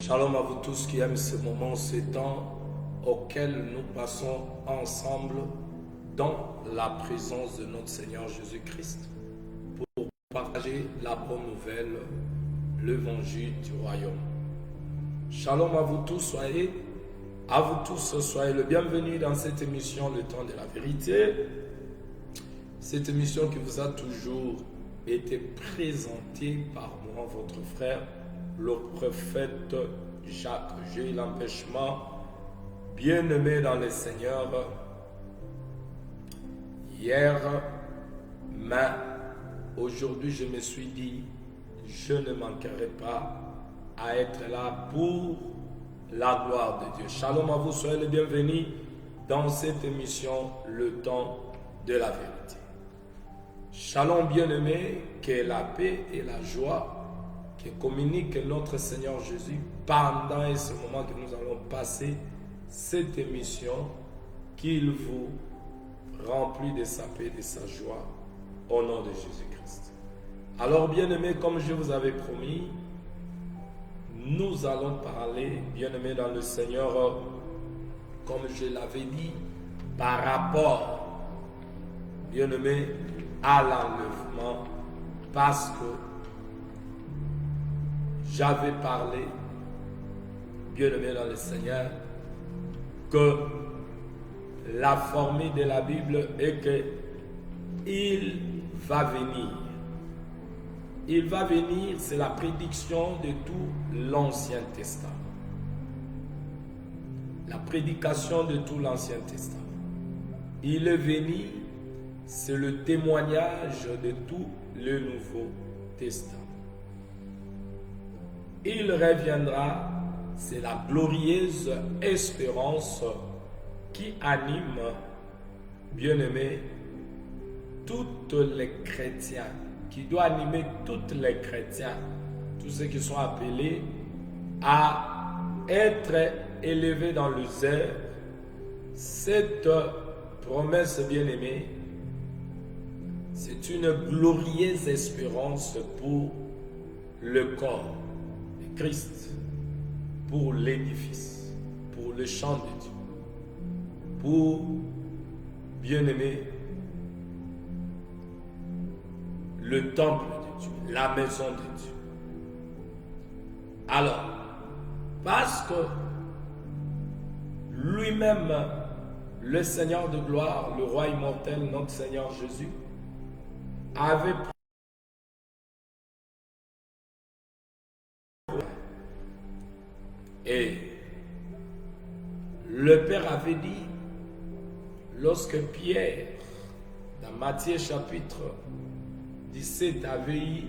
Shalom à vous tous qui aiment ce moment, ce temps auquel nous passons ensemble dans la présence de notre Seigneur Jésus-Christ pour partager la bonne nouvelle, l'évangile du royaume. Shalom à vous tous, soyez le bienvenu dans cette émission, le temps de la vérité. Cette émission qui vous a toujours été présentée par moi, votre frère, le prophète Jacques. J'ai eu l'empêchement, bien-aimé dans le Seigneur, hier, mais aujourd'hui je me suis dit, je ne manquerai pas à être là pour la gloire de Dieu. Shalom à vous, soyez les bienvenus dans cette émission, le temps de la vérité. Shalom bien-aimé, que la paix et la joie que communique notre Seigneur Jésus pendant ce moment que nous allons passer cette émission, qu'il vous remplit de sa paix et de sa joie au nom de Jésus-Christ. Alors bien-aimés, comme je vous avais promis, nous allons parler, bien-aimés dans le Seigneur, comme je l'avais dit, par rapport, bien-aimés, à l'enlèvement, parce que j'avais parlé, bien-aimé dans le Seigneur, que la formule de la Bible est que il va venir. Il va venir, c'est la prédiction de tout l'Ancien Testament. La prédication de tout l'Ancien Testament. Il est venu, c'est le témoignage de tout le Nouveau Testament. Il reviendra, c'est la glorieuse espérance qui anime, bien-aimés, tous les chrétiens, qui doit animer tous les chrétiens, tous ceux qui sont appelés à être élevés dans le zèle. Cette promesse, bien-aimée, c'est une glorieuse espérance pour le corps de Christ, pour l'édifice, pour le champ de Dieu, pour, bien-aimé, le temple de Dieu, la maison de Dieu. Alors, parce que lui-même, le Seigneur de gloire, le roi immortel, notre Seigneur Jésus, avait et le Père avait dit, lorsque Pierre, dans Matthieu chapitre 17, avait eu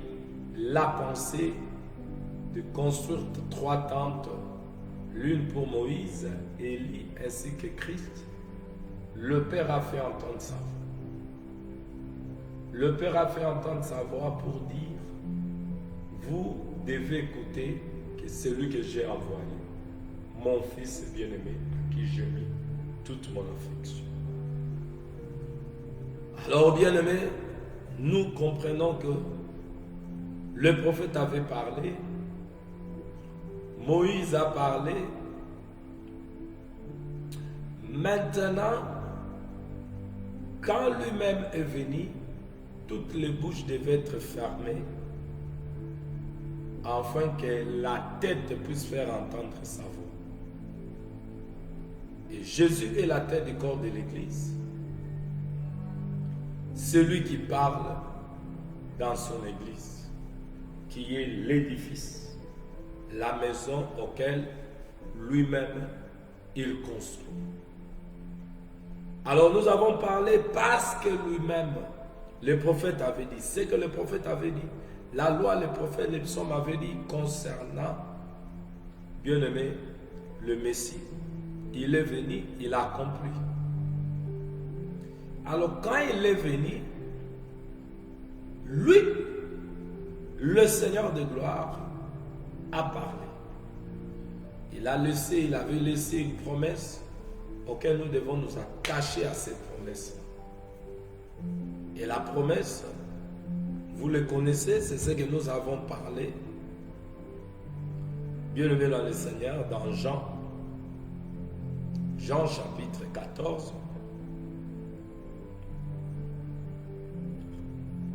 la pensée de construire 3 tentes, l'une pour Moïse, Élie ainsi que Christ, le Père a fait entendre sa voix. Le Père a fait entendre sa voix pour dire, vous devez écouter que c'est lui que j'ai envoyé, mon Fils bien-aimé, à qui j'ai mis toute mon affection. Alors bien-aimé, nous comprenons que le prophète avait parlé, Moïse a parlé. Maintenant, quand lui-même est venu, toutes les bouches devaient être fermées afin que la tête puisse faire entendre sa voix. Et Jésus est la tête du corps de l'Église. Celui qui parle dans son Église, qui est l'édifice, la maison auquel lui-même il construit. Alors nous avons parlé parce que lui-même, le prophète avait dit, c'est que le prophète avait dit, la loi, le prophète, les psaumes avaient dit concernant, bien-aimé, le Messie. Il est venu, il a accompli. Alors quand il est venu, lui, le Seigneur de gloire, a parlé. Il avait laissé une promesse auquel nous devons nous attacher à cette promesse. Et la promesse, vous le connaissez, c'est ce que nous avons parlé Bien-aimés dans le Seigneur, dans Jean chapitre 14,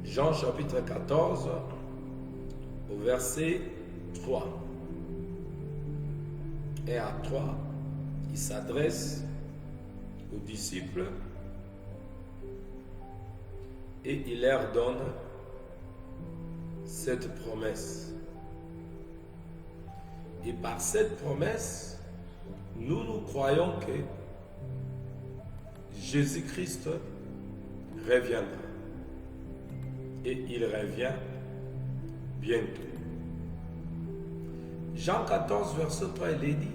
Jean chapitre 14, au verset 3. Et à 3, il s'adresse aux disciples et il leur donne cette promesse. Et par cette promesse, nous croyons que Jésus-Christ reviendra. Et il revient bientôt. Jean 14, verset 3, il est dit,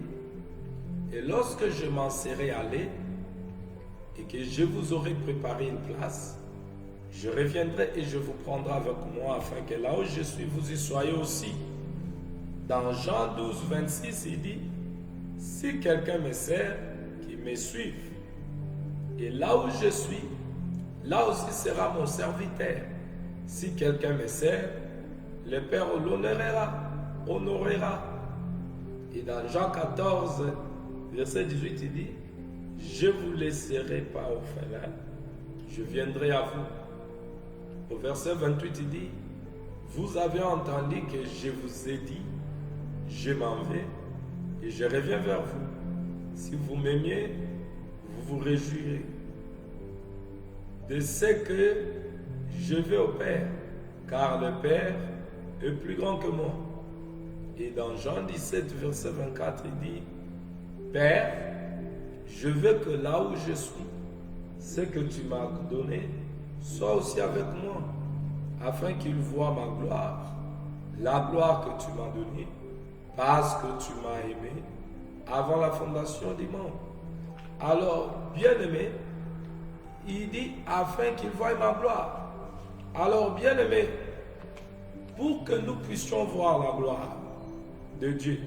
« Et lorsque je m'en serai allé, et que je vous aurai préparé une place, je reviendrai et je vous prendrai avec moi, afin que là où je suis, vous y soyez aussi. » Dans Jean 12, 26, il dit, « Si quelqu'un me sert, qu'il me suive. Et là où je suis, là aussi sera mon serviteur. Si quelqu'un me sert, le Père honorera. » Et dans Jean 14, verset 18, il dit, « Je ne vous laisserai pas orphelin, je viendrai à vous. » Au verset 28, il dit, « Vous avez entendu que je vous ai dit, je m'en vais et je reviens vers vous. Si vous m'aimiez, vous vous réjouirez de ce que je vais au Père, car le Père est plus grand que moi. » Et dans Jean 17, verset 24, il dit, « Père, je veux que là où je suis, ce que tu m'as donné, soit aussi avec moi, afin qu'ils voient ma gloire, la gloire que tu m'as donnée, parce que tu m'as aimé avant la fondation du monde. » Alors, bien-aimé, il dit, afin qu'ils voient ma gloire. Alors, bien-aimé, pour que nous puissions voir la gloire de Dieu,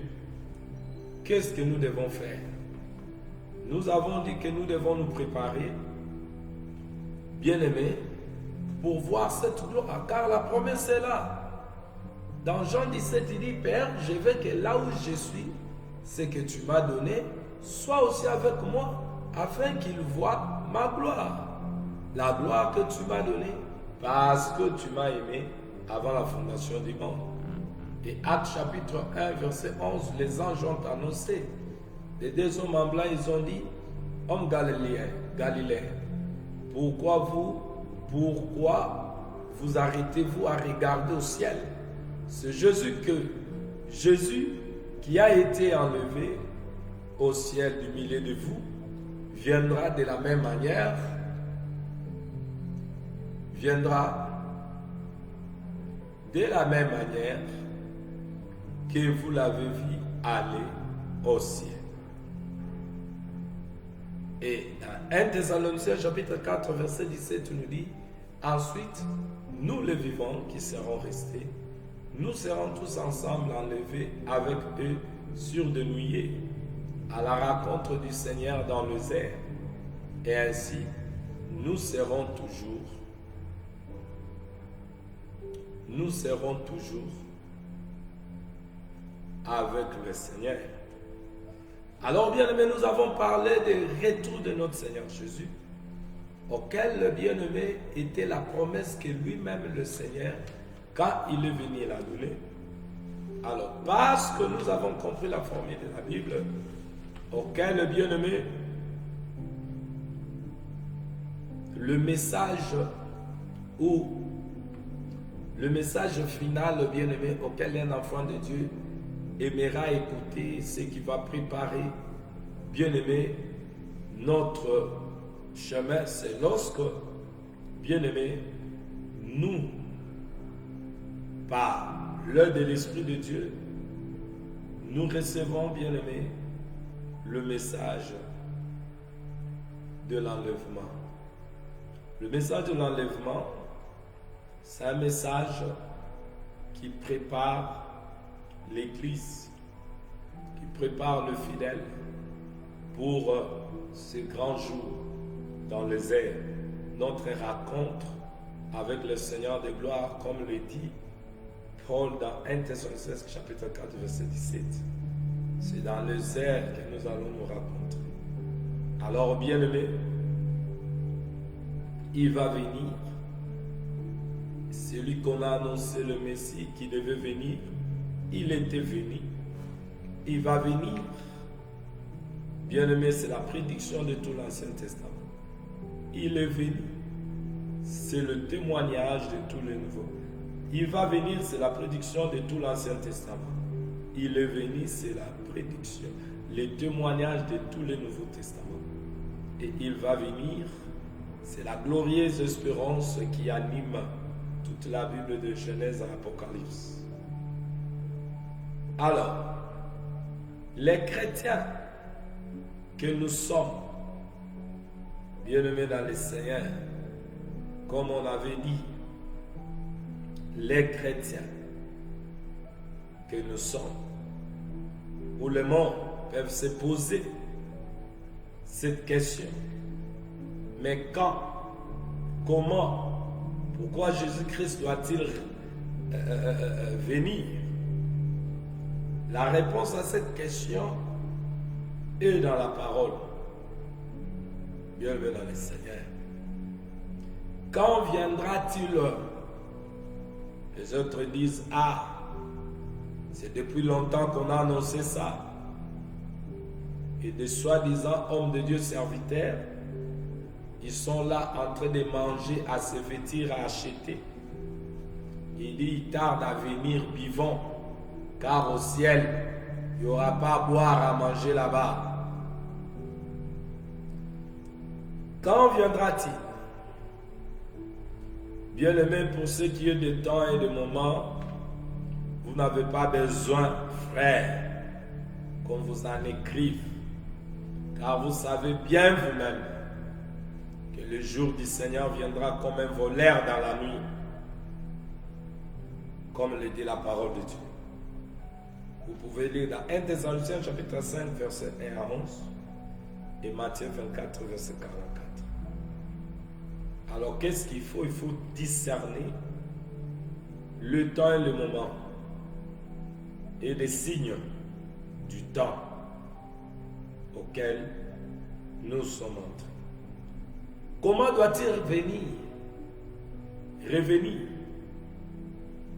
qu'est-ce que nous devons faire? Nous avons dit que nous devons nous préparer, bien-aimés, pour voir cette gloire, car la promesse est là. Dans Jean 17, il dit, « Père, je veux que là où je suis, ce que tu m'as donné, soit aussi avec moi, afin qu'ils voient ma gloire. La gloire que tu m'as donnée, parce que tu m'as aimé avant la fondation du monde. » Et Actes chapitre 1, verset 11, les anges ont annoncé. Les deux hommes en blanc, ils ont dit, « Hommes galiléens, pourquoi vous arrêtez-vous à regarder au ciel? C'est Jésus qui a été enlevé au ciel du milieu de vous, viendra de la même manière, que vous l'avez vu aller au ciel. » Et dans 1 Thessaloniciens chapitre 4 verset 17 nous dit, « Ensuite, nous les vivants qui serons restés, nous serons tous ensemble enlevés avec eux sur des nuées à la rencontre du Seigneur dans les airs. Et ainsi, nous serons toujours avec le Seigneur. » Alors, bien-aimés, nous avons parlé du retour de notre Seigneur Jésus, auquel le bien-aimé était la promesse que lui-même, le Seigneur, quand il est venu la donner. Alors, parce que nous avons compris la formule de la Bible, auquel le bien-aimé, le message final, le bien-aimé, auquel un enfant de Dieu aimera écouter, ce qui va préparer, bien-aimé, notre chemin, c'est lorsque, bien-aimé, nous, par l'œil de l'Esprit de Dieu, nous recevons, bien-aimé, le message de l'enlèvement. Le message de l'enlèvement, c'est un message qui prépare l'Église, qui prépare le fidèle pour ce grand jour dans les airs, notre rencontre avec le Seigneur de gloire, comme le dit Paul dans 1 Thessaloniciens chapitre 4 verset 17. C'est dans les airs que nous allons nous rencontrer. Alors, bien-aimé, il va venir. Celui qu'on a annoncé, le Messie qui devait venir, il était venu. Il va venir. Bien-aimé, c'est la prédiction de tout l'Ancien Testament. Il est venu. C'est le témoignage de tous les nouveaux. Il va venir, c'est la prédiction de tout l'Ancien Testament. Il est venu, c'est la prédiction, les témoignages de tous les Nouveaux Testaments. Et il va venir, c'est la glorieuse espérance qui anime toute la Bible de Genèse à Apocalypse. Alors, les chrétiens que nous sommes, bien-aimés dans le Seigneur, comme on avait dit, les chrétiens que nous sommes, où le monde peuvent se poser cette question. Mais quand, comment, pourquoi Jésus-Christ doit-il venir? La réponse à cette question est dans la parole. Bienvenue dans le Seigneur. Quand viendra-t-il? Les autres disent, ah, c'est depuis longtemps qu'on a annoncé ça. Et des soi-disant hommes de Dieu serviteurs, ils sont là en train de manger, à se vêtir, à acheter. Il dit, il tarde à venir vivant, car au ciel, il n'y aura pas à boire, à manger là-bas. Quand viendra-t-il? Bien-aimé, pour ce qui est de temps et de moments, vous n'avez pas besoin, frère, qu'on vous en écrive, car vous savez bien vous-même que le jour du Seigneur viendra comme un voleur dans la nuit, comme le dit la parole de Dieu. Vous pouvez lire dans 1 Thessaloniciens chapitre 5, verset 1 à 11 et Matthieu 24, verset 44. Alors qu'est-ce qu'il faut? Il faut discerner le temps et le moment et les signes du temps auquel nous sommes entrés. Comment doit-il revenir?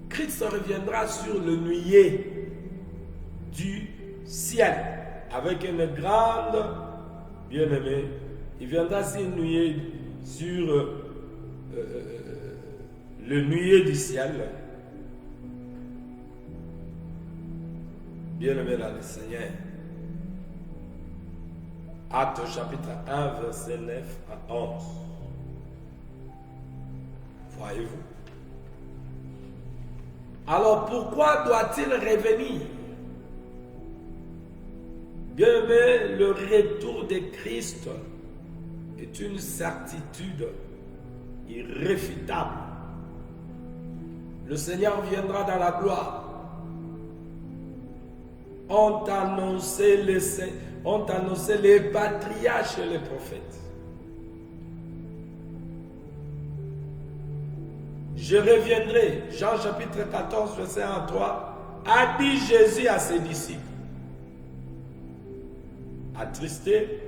Christ reviendra sur le nuée du ciel avec une grande bien-aimée. Il viendra sur une nuée sur le nuée du ciel. Bien-aimé dans le Seigneur. Actes chapitre 1, verset 9 à 11. Voyez-vous? Alors pourquoi doit-il revenir? Bien-aimé, le retour de Christ est une certitude irréfutable. Le Seigneur viendra dans la gloire. Ont annoncé les patriarches et les prophètes. Je reviendrai, Jean chapitre 14, verset 1 à 3, a dit Jésus à ses disciples. Attristé,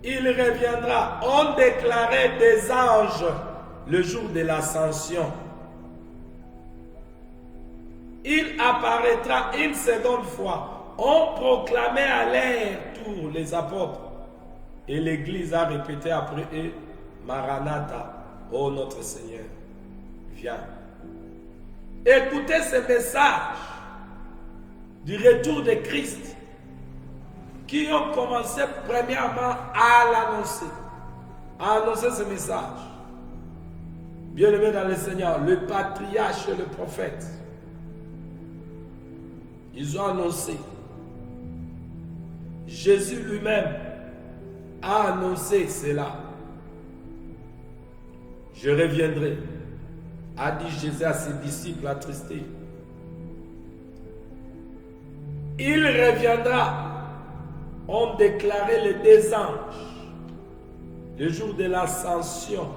il reviendra. On déclarait des anges le jour de l'ascension. Il apparaîtra une seconde fois. On proclamait à leur tour les apôtres. Et l'Église a répété après eux, Maranatha, ô notre Seigneur, viens. Écoutez ce message du retour de Christ qui ont commencé premièrement à l'annoncer, à annoncer ce message. Bien-aimés dans le Seigneur, le patriarche et le prophète, ils ont annoncé. Jésus lui-même a annoncé cela. Je reviendrai, a dit Jésus à ses disciples attristés. Il reviendra. On déclarait les deux anges le jour de l'ascension.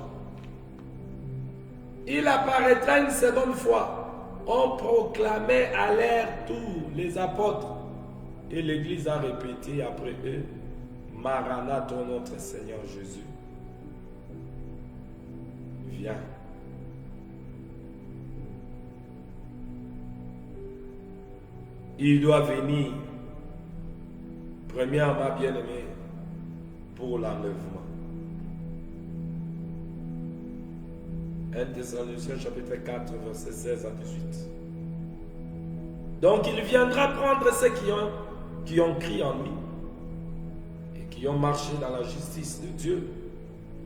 Il apparaîtra une seconde fois. ont proclamé à leur tour, les apôtres, et l'Église a répété après eux, Maranatha, notre Seigneur Jésus. Viens. Il doit venir, premièrement, bien-aimé, pour l'enlèvement. 1 Thessaloniciens chapitre 4, verset 16 à 18. Donc il viendra prendre ceux qui ont crié en lui et qui ont marché dans la justice de Dieu,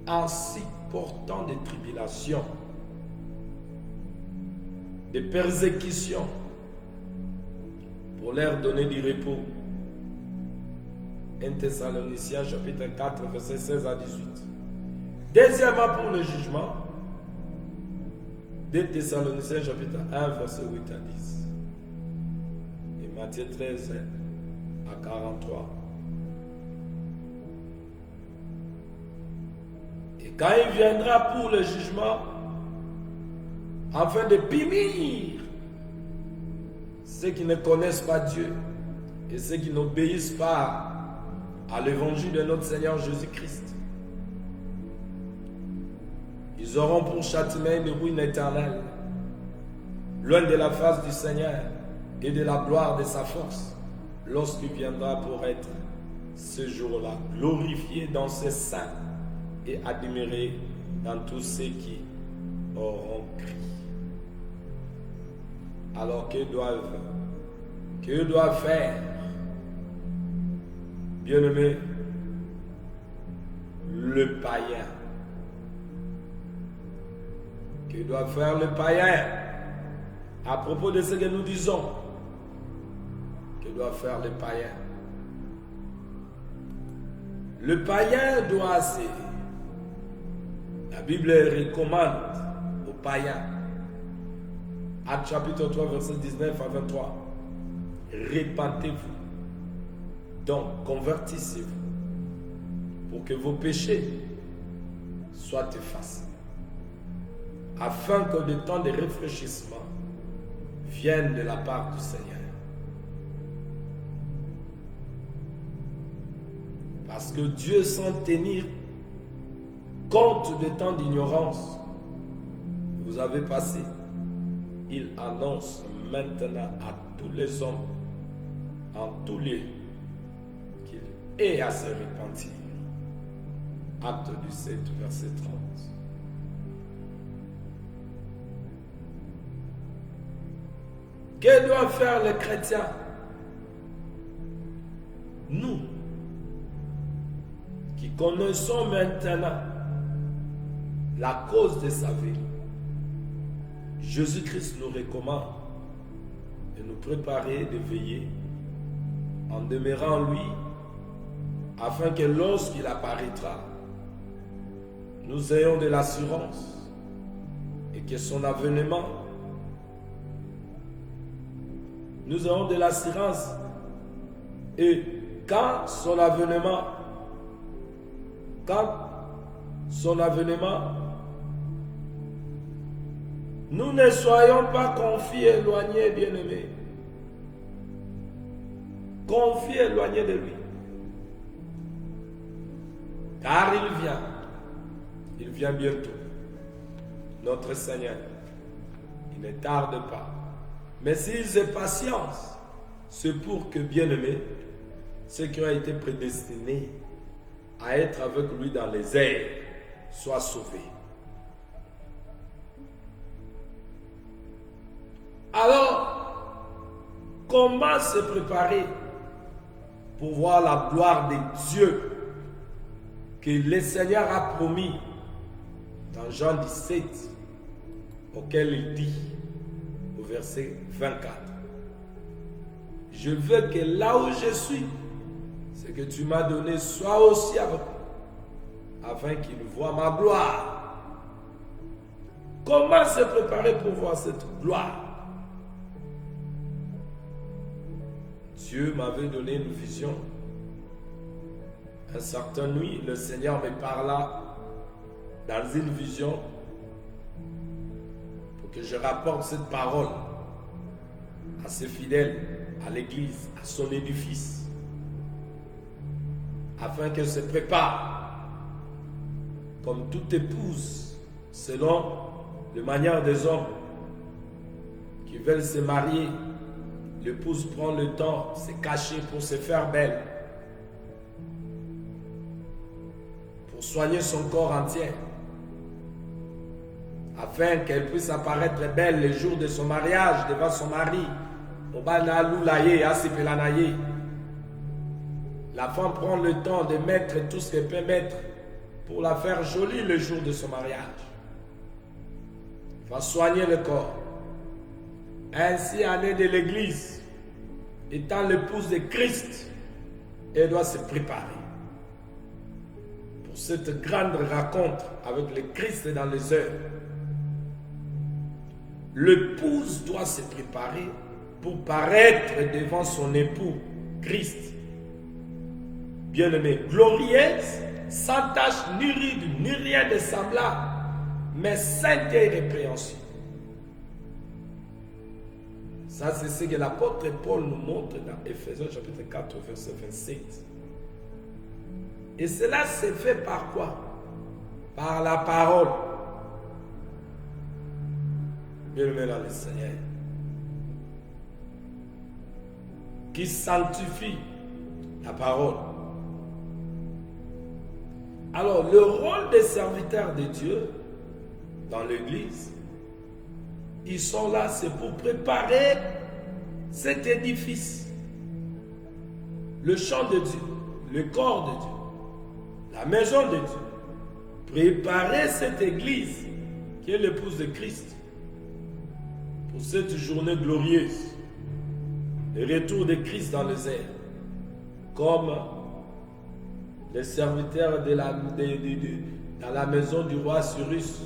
ainsi portant des tribulations, des persécutions, pour leur donner du repos. 1 Thessaloniciens chapitre 4, verset 16 à 18. Deuxièmement, pour le jugement, 2 Thessaloniciens chapitre 1, verset 8 à 10. Et Matthieu 13 à 43. Et quand il viendra pour le jugement, afin de punir ceux qui ne connaissent pas Dieu et ceux qui n'obéissent pas à l'évangile de notre Seigneur Jésus-Christ, ils auront pour châtiment une ruine éternelle, loin de la face du Seigneur et de la gloire de sa force, lorsqu'il viendra pour être ce jour-là glorifié dans ses saints et admiré dans tous ceux qui auront crié. Alors que doivent faire, bien-aimé, le païen? Que doit faire le païen à propos de ce que nous disons? Que doit faire le païen? Le païen doit la Bible recommande aux païens, Actes chapitre 3, verset 19 à 23, répentez-vous, donc convertissez-vous, pour que vos péchés soient effacés, afin que le temps de réfléchissement vienne de la part du Seigneur. Parce que Dieu, sans tenir compte des temps d'ignorance que vous avez passé, il annonce maintenant à tous les hommes, en tous lieux, qu'il est à se repentir. Acte du 7, verset 30. Que doivent faire les chrétiens? Nous, qui connaissons maintenant la cause de sa vie, Jésus-Christ nous recommande de nous préparer, de veiller, en demeurant en lui, afin que lorsqu'il apparaîtra, nous ayons de l'assurance et que son avènement, nous avons de l'assurance, et quand son avènement, nous ne soyons pas confiés, éloignés, bien-aimés. Confiés, éloignés de lui. Car il vient bientôt. Notre Seigneur, il ne tarde pas. Mais s'ils aient patience, c'est pour que, bien-aimés, ceux qui ont été prédestinés à être avec lui dans les airs soient sauvés. Alors, comment se préparer pour voir la gloire de Dieu que le Seigneur a promis dans Jean 17, auquel il dit au verset 24, je veux que là où je suis, ce que tu m'as donné soit aussi avec moi, afin qu'il voie ma gloire. Comment se préparer pour voir cette gloire? Dieu m'avait donné une vision. Un certain nuit, le Seigneur me parla dans une vision pour que je rapporte cette parole à ses fidèles, à l'église, à son édifice, afin qu'elle se prépare comme toute épouse, selon la manière des hommes qui veulent se marier. L'épouse prend le temps, se cacher pour se faire belle, pour soigner son corps entier, afin qu'elle puisse apparaître belle le jour de son mariage devant son mari. La femme prend le temps de mettre tout ce qu'elle peut mettre pour la faire jolie le jour de son mariage. Il va soigner le corps. Ainsi, année de l'église, étant l'épouse de Christ, elle doit se préparer pour cette grande rencontre avec le Christ dans les heures. L'épouse doit se préparer pour paraître devant son époux, Christ. Bien-aimé, glorieuse, sans tache ni ride, ni rien de semblable, mais sainte et irrépréhensible. Ça, c'est ce que l'apôtre Paul nous montre dans Éphésiens chapitre 4, verset 27. Et cela s'est fait par quoi? Par la parole. Bien-aimé dans le Seigneur, qui sanctifie la parole. Alors, le rôle des serviteurs de Dieu dans l'Église, ils sont là, c'est pour préparer cet édifice, le champ de Dieu, le corps de Dieu, la maison de Dieu. Préparer cette Église qui est l'épouse de Christ pour cette journée glorieuse, le retour de Christ dans les airs, comme les serviteurs dans la maison du roi Cyrus,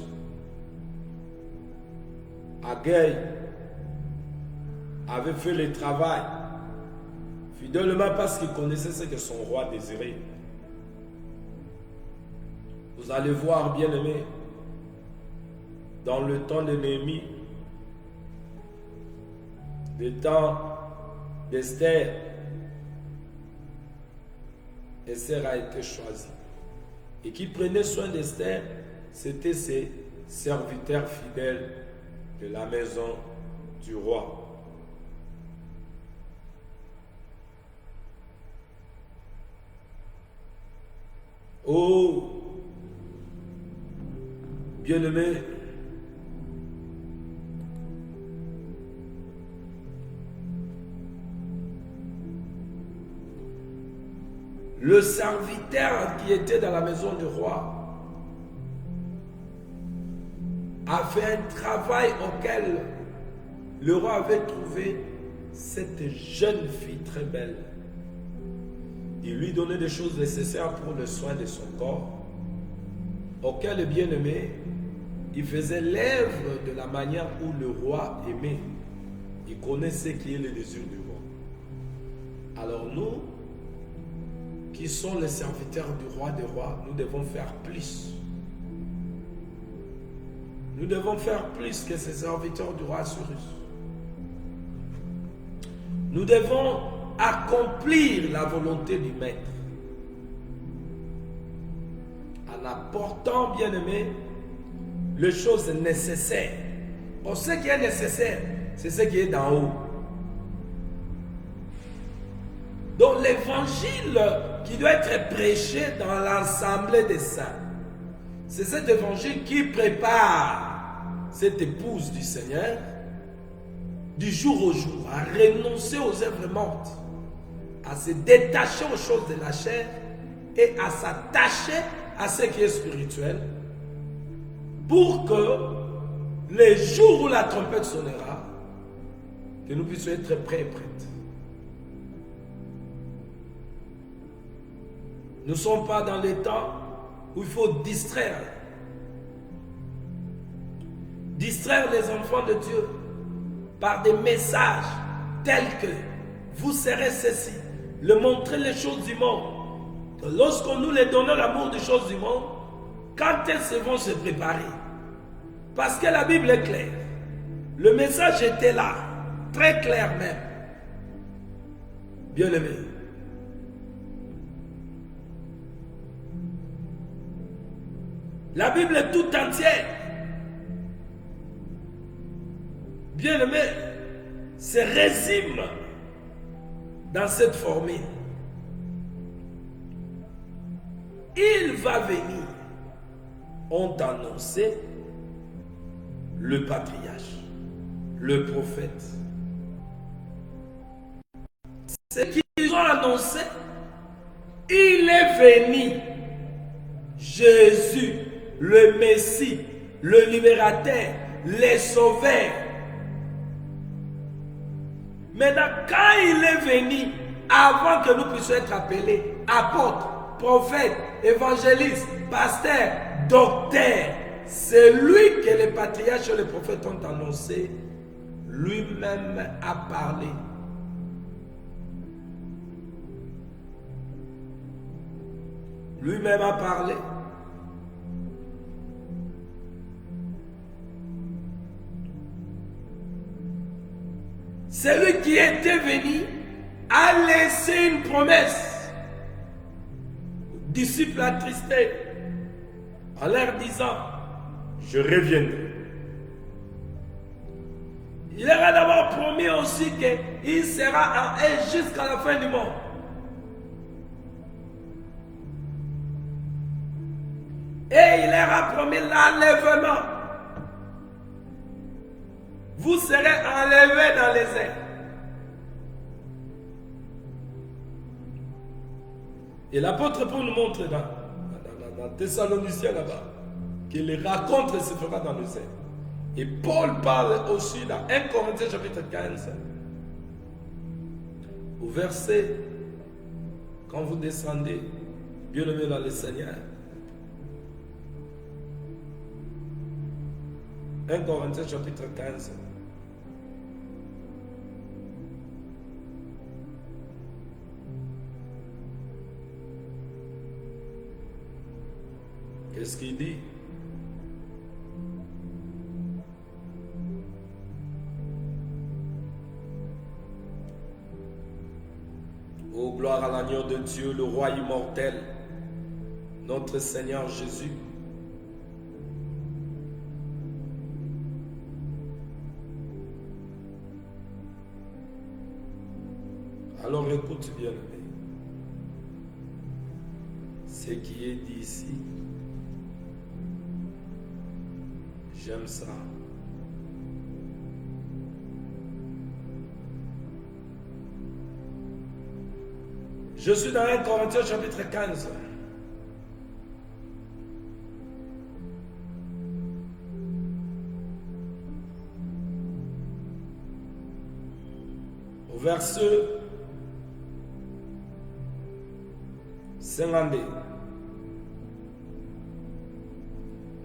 Agueil avait fait le travail fidèlement parce qu'il connaissait ce que son roi désirait. Vous allez voir, bien aimé, dans le temps de Néhémie, le temps d'Esther, Esther a été choisie. Et qui prenait soin d'Esther, c'était ses serviteurs fidèles de la maison du roi. Oh, bien-aimé, le serviteur qui était dans la maison du roi a fait un travail auquel le roi avait trouvé cette jeune fille très belle. Il lui donnait des choses nécessaires pour le soin de son corps, auquel le bien-aimé, il faisait l'œuvre de la manière où le roi aimait. Il connaissait qui est le désir du roi. Alors nous, qui sont les serviteurs du roi des rois, nous devons faire plus. Nous devons faire plus que ces serviteurs du roi Cyrus. Nous devons accomplir la volonté du maître en apportant, bien aimé, les choses nécessaires. Or, ce qui est nécessaire, c'est ce qui est d'en haut. Donc l'évangile qui doit être prêché dans l'ensemble des saints, c'est cet évangile qui prépare cette épouse du Seigneur du jour au jour à renoncer aux œuvres mortes, à se détacher aux choses de la chair et à s'attacher à ce qui est spirituel, pour que les jours où la trompette sonnera, que nous puissions être prêts et prêtes. Nous ne sommes pas dans les temps où il faut distraire les enfants de Dieu par des messages tels que vous serez ceci, le montrer les choses du monde. Lorsqu'on nous les donne l'amour des choses du monde, quand elles vont se préparer, parce que la Bible est claire, le message était là, très clair même. Bien-aimé. La Bible est tout entière. Bien-aimé, se résume dans cette formule. Il va venir, ont annoncé le patriarche, le prophète. Ce qu'ils ont annoncé, il est venu. Jésus, le Messie, le libérateur, le sauveur. Maintenant, quand il est venu, avant que nous puissions être appelés apôtres, prophètes, évangélistes, pasteurs, docteurs, c'est lui que les patriarches et les prophètes ont annoncé. Lui-même a parlé. Lui-même a parlé. Celui qui était venu a laissé une promesse aux disciples attristés en leur disant, je reviendrai. Il leur a d'abord promis aussi qu'il sera en eux jusqu'à la fin du monde. Et il leur a promis l'enlèvement. Vous serez enlevés dans les airs. Et l'apôtre Paul nous montre dans Thessaloniciens là-bas que les rencontres se fera dans les airs. Et Paul parle aussi dans 1 Corinthiens chapitre 15, au verset, quand vous descendez, bien-aimés dans le Seigneur, 1 Corinthiens chapitre 15. Qu'est-ce qu'il dit? Ô gloire à l'agneau de Dieu, le roi immortel, notre Seigneur Jésus. Alors écoute bien, ce qui est dit ici, j'aime ça. Je suis dans 1 Corinthiens chapitre 15. Au verset 52.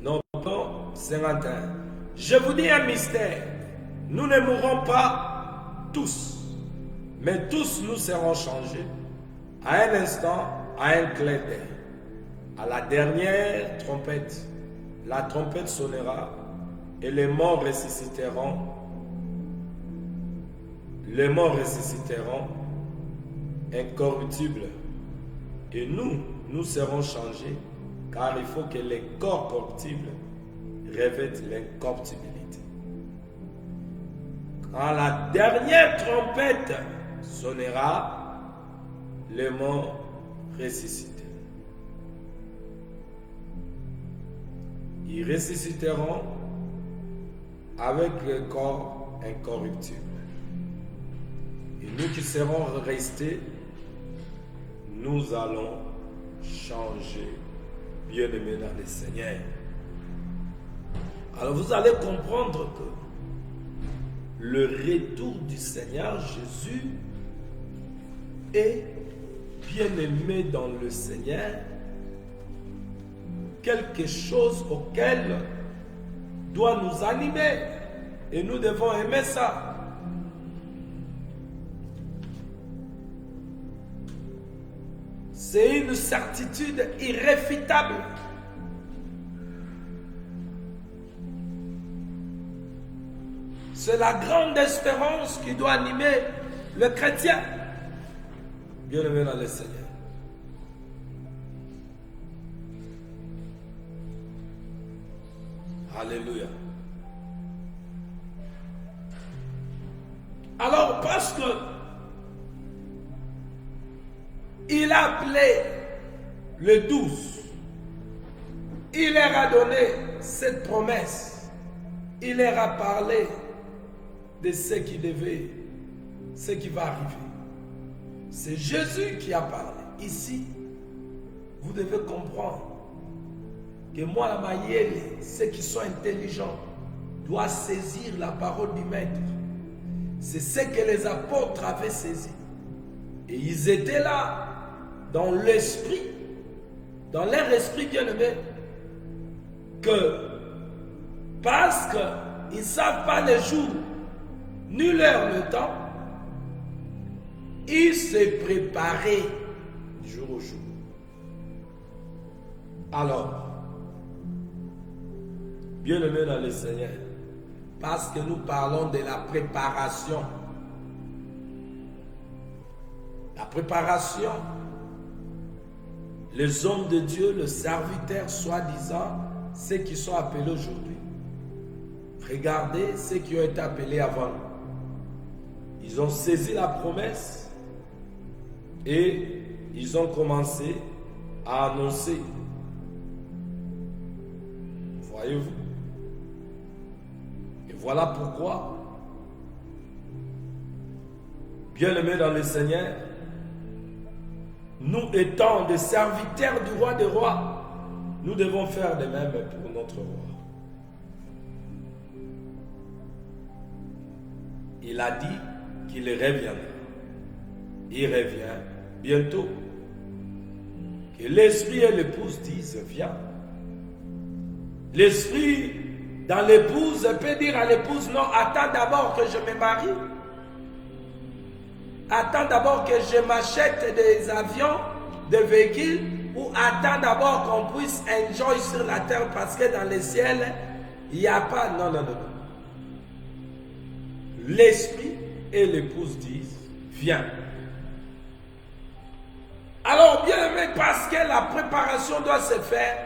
Non, 51. Je vous dis un mystère. Nous ne mourrons pas tous, mais tous nous serons changés à un instant, à un clin d'œil. À la dernière trompette, la trompette sonnera et les morts ressusciteront. Les morts ressusciteront incorruptibles. Et nous serons changés, car il faut que les corps corruptibles revêtent l'incorruptibilité. Quand la dernière trompette sonnera, les morts ressusciteront. Ils ressusciteront avec le corps incorruptible. Et nous qui serons restés, nous allons changer, bien-aimés dans le Seigneur. Alors vous allez comprendre que le retour du Seigneur Jésus est, bien-aimé dans le Seigneur, quelque chose auquel doit nous animer. Et nous devons aimer ça. C'est une certitude irréfutable. C'est la grande espérance qui doit animer le chrétien. Bien-aimé dans le Seigneur. Alléluia. Alors, parce que il a appelé le 12, il leur a donné cette promesse, il leur a parlé de ce qui va arriver. C'est Jésus qui a parlé. Ici, vous devez comprendre que moi, la Mayele, ceux qui sont intelligents, doivent saisir la parole du Maître. C'est ce que les apôtres avaient saisi. Et ils étaient là, dans l'esprit, dans leur esprit bien-aimé, que parce qu'ils ne savent pas le jour, ni l'heure, le temps, ils se préparaient jour au jour. Alors, bien-aimés dans le Seigneur, parce que nous parlons de la préparation. La préparation, les hommes de Dieu, le serviteur soi-disant, ceux qui sont appelés aujourd'hui. Regardez ceux qui ont été appelés avant nous. Ils ont saisi la promesse et ils ont commencé à annoncer. Voyez-vous? Et voilà pourquoi, bien-aimés dans le Seigneur, nous étant des serviteurs du roi des rois, nous devons faire de même pour notre roi. Il a dit qu'il reviendra. Il revient bientôt. Que l'esprit et l'épouse disent, viens. L'esprit dans l'épouse peut dire à l'épouse, non, attends d'abord que je me marie. Attends d'abord que je m'achète des avions, des véhicules, ou attends d'abord qu'on puisse enjoy sur la terre parce que dans le ciel, il n'y a pas... Non, non, non, non. L'esprit et l'épouse disent, viens. Alors, bien-aimé, parce que la préparation doit se faire,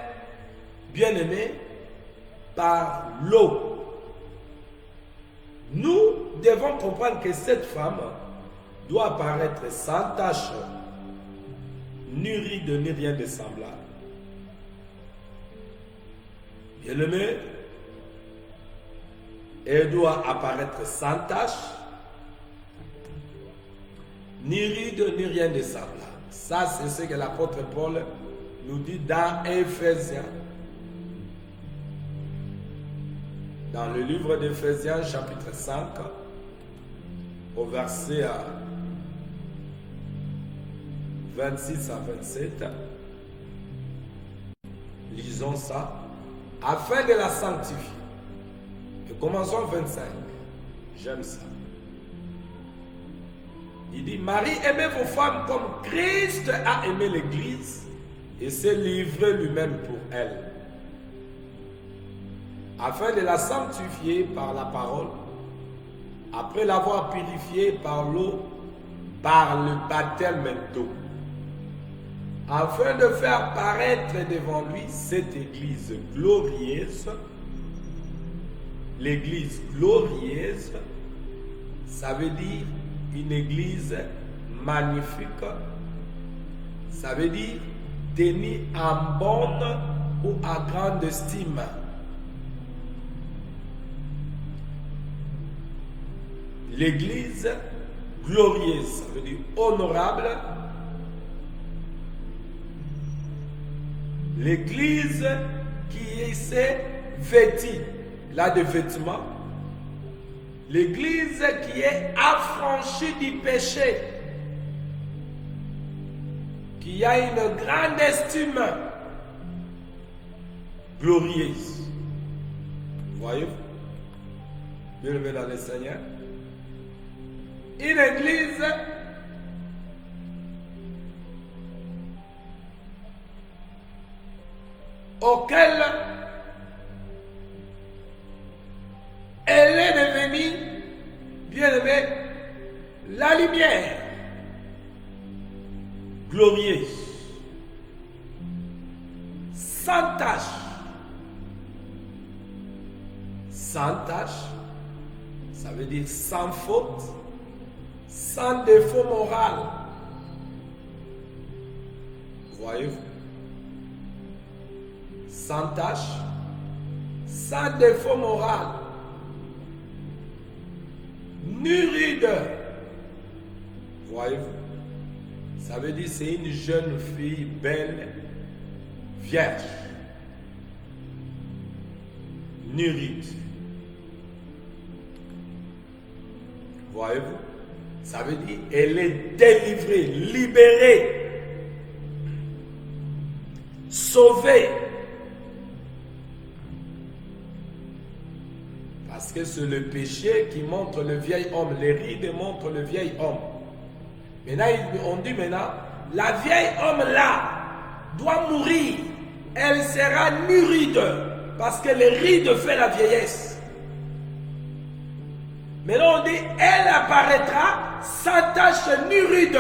bien-aimé, par l'eau. Nous devons comprendre que cette femme doit apparaître sans tache, ni ride, ni rien de semblable. Bien-aimé, elle doit apparaître sans tache, ni ride, ni rien de semblable. Ça, c'est ce que l'apôtre Paul nous dit dans Éphésiens. Dans le livre d'Éphésiens, chapitre 5, au verset 26 à 27, lisons ça, afin de la sanctifier. Et commençons 25. J'aime ça. Il dit, Marie, aimez vos femmes comme Christ a aimé l'Église et s'est livré lui-même pour elle, afin de la sanctifier par la parole, après l'avoir purifiée par l'eau, par le baptême d'eau, afin de faire paraître devant lui cette Église glorieuse. L'Église glorieuse, ça veut dire une Église magnifique, ça veut dire tenue en bonne ou à grande estime. L'Église glorieuse, ça veut dire honorable. L'Église qui s'est vêtue, là des vêtements. L'Église qui est affranchie du péché, qui a une grande estime glorieuse. Voyez-vous? Bien-aimé dans le Seigneur. Une Église auquel elle est devenue glorieuse, sans tache. Sans tache, ça veut dire sans faute, sans défaut moral. Voyez-vous? Sans tache, sans défaut moral, ni ride. Voyez-vous? Ça veut dire c'est une jeune fille belle, vierge, ni ride. Voyez-vous? Ça veut dire elle est délivrée, libérée, sauvée. Parce que c'est le péché qui montre le vieil homme. Les rides montrent le vieil homme. Maintenant, on dit maintenant, la vieille homme là doit mourir. Elle sera ni ride. Parce que les rides fait la vieillesse. Maintenant, on dit, elle apparaîtra sans tache ni ride.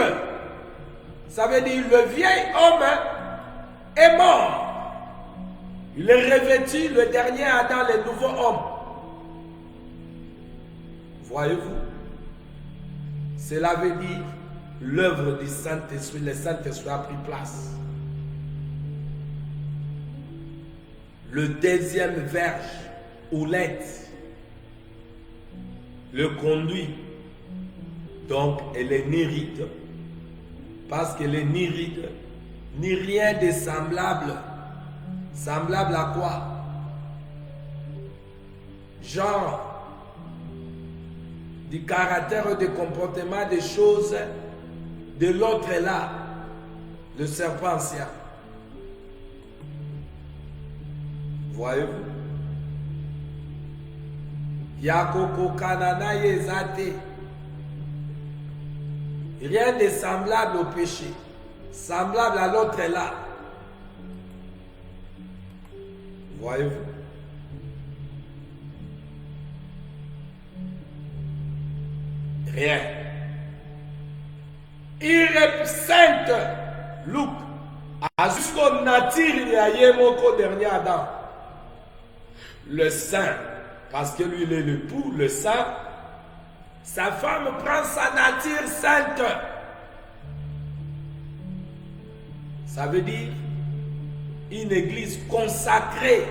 Ça veut dire, le vieil homme est mort. Il est revêtu, le dernier Adam, le nouveau homme. Voyez-vous? Cela veut dire l'œuvre du Saint-Esprit. Le Saint-Esprit a pris place. Le deuxième verge, Oulette, le conduit. Donc, elle est ni ride, parce qu'elle est ni ride, ni rien de semblable. Semblable à quoi? Genre, du caractère ou du comportement des choses de l'autre là, le serpent ancien. Voyez-vous? Yakoko kanana yezate. Rien de semblable au péché, semblable à l'autre là. Voyez-vous? Rien. Irrépsente, Luc, à jusqu'au nature, il y a Yemoko dernier Adam. Le saint, parce que lui il est l'époux, le saint, sa femme prend sa nature sainte. Ça veut dire une église consacrée,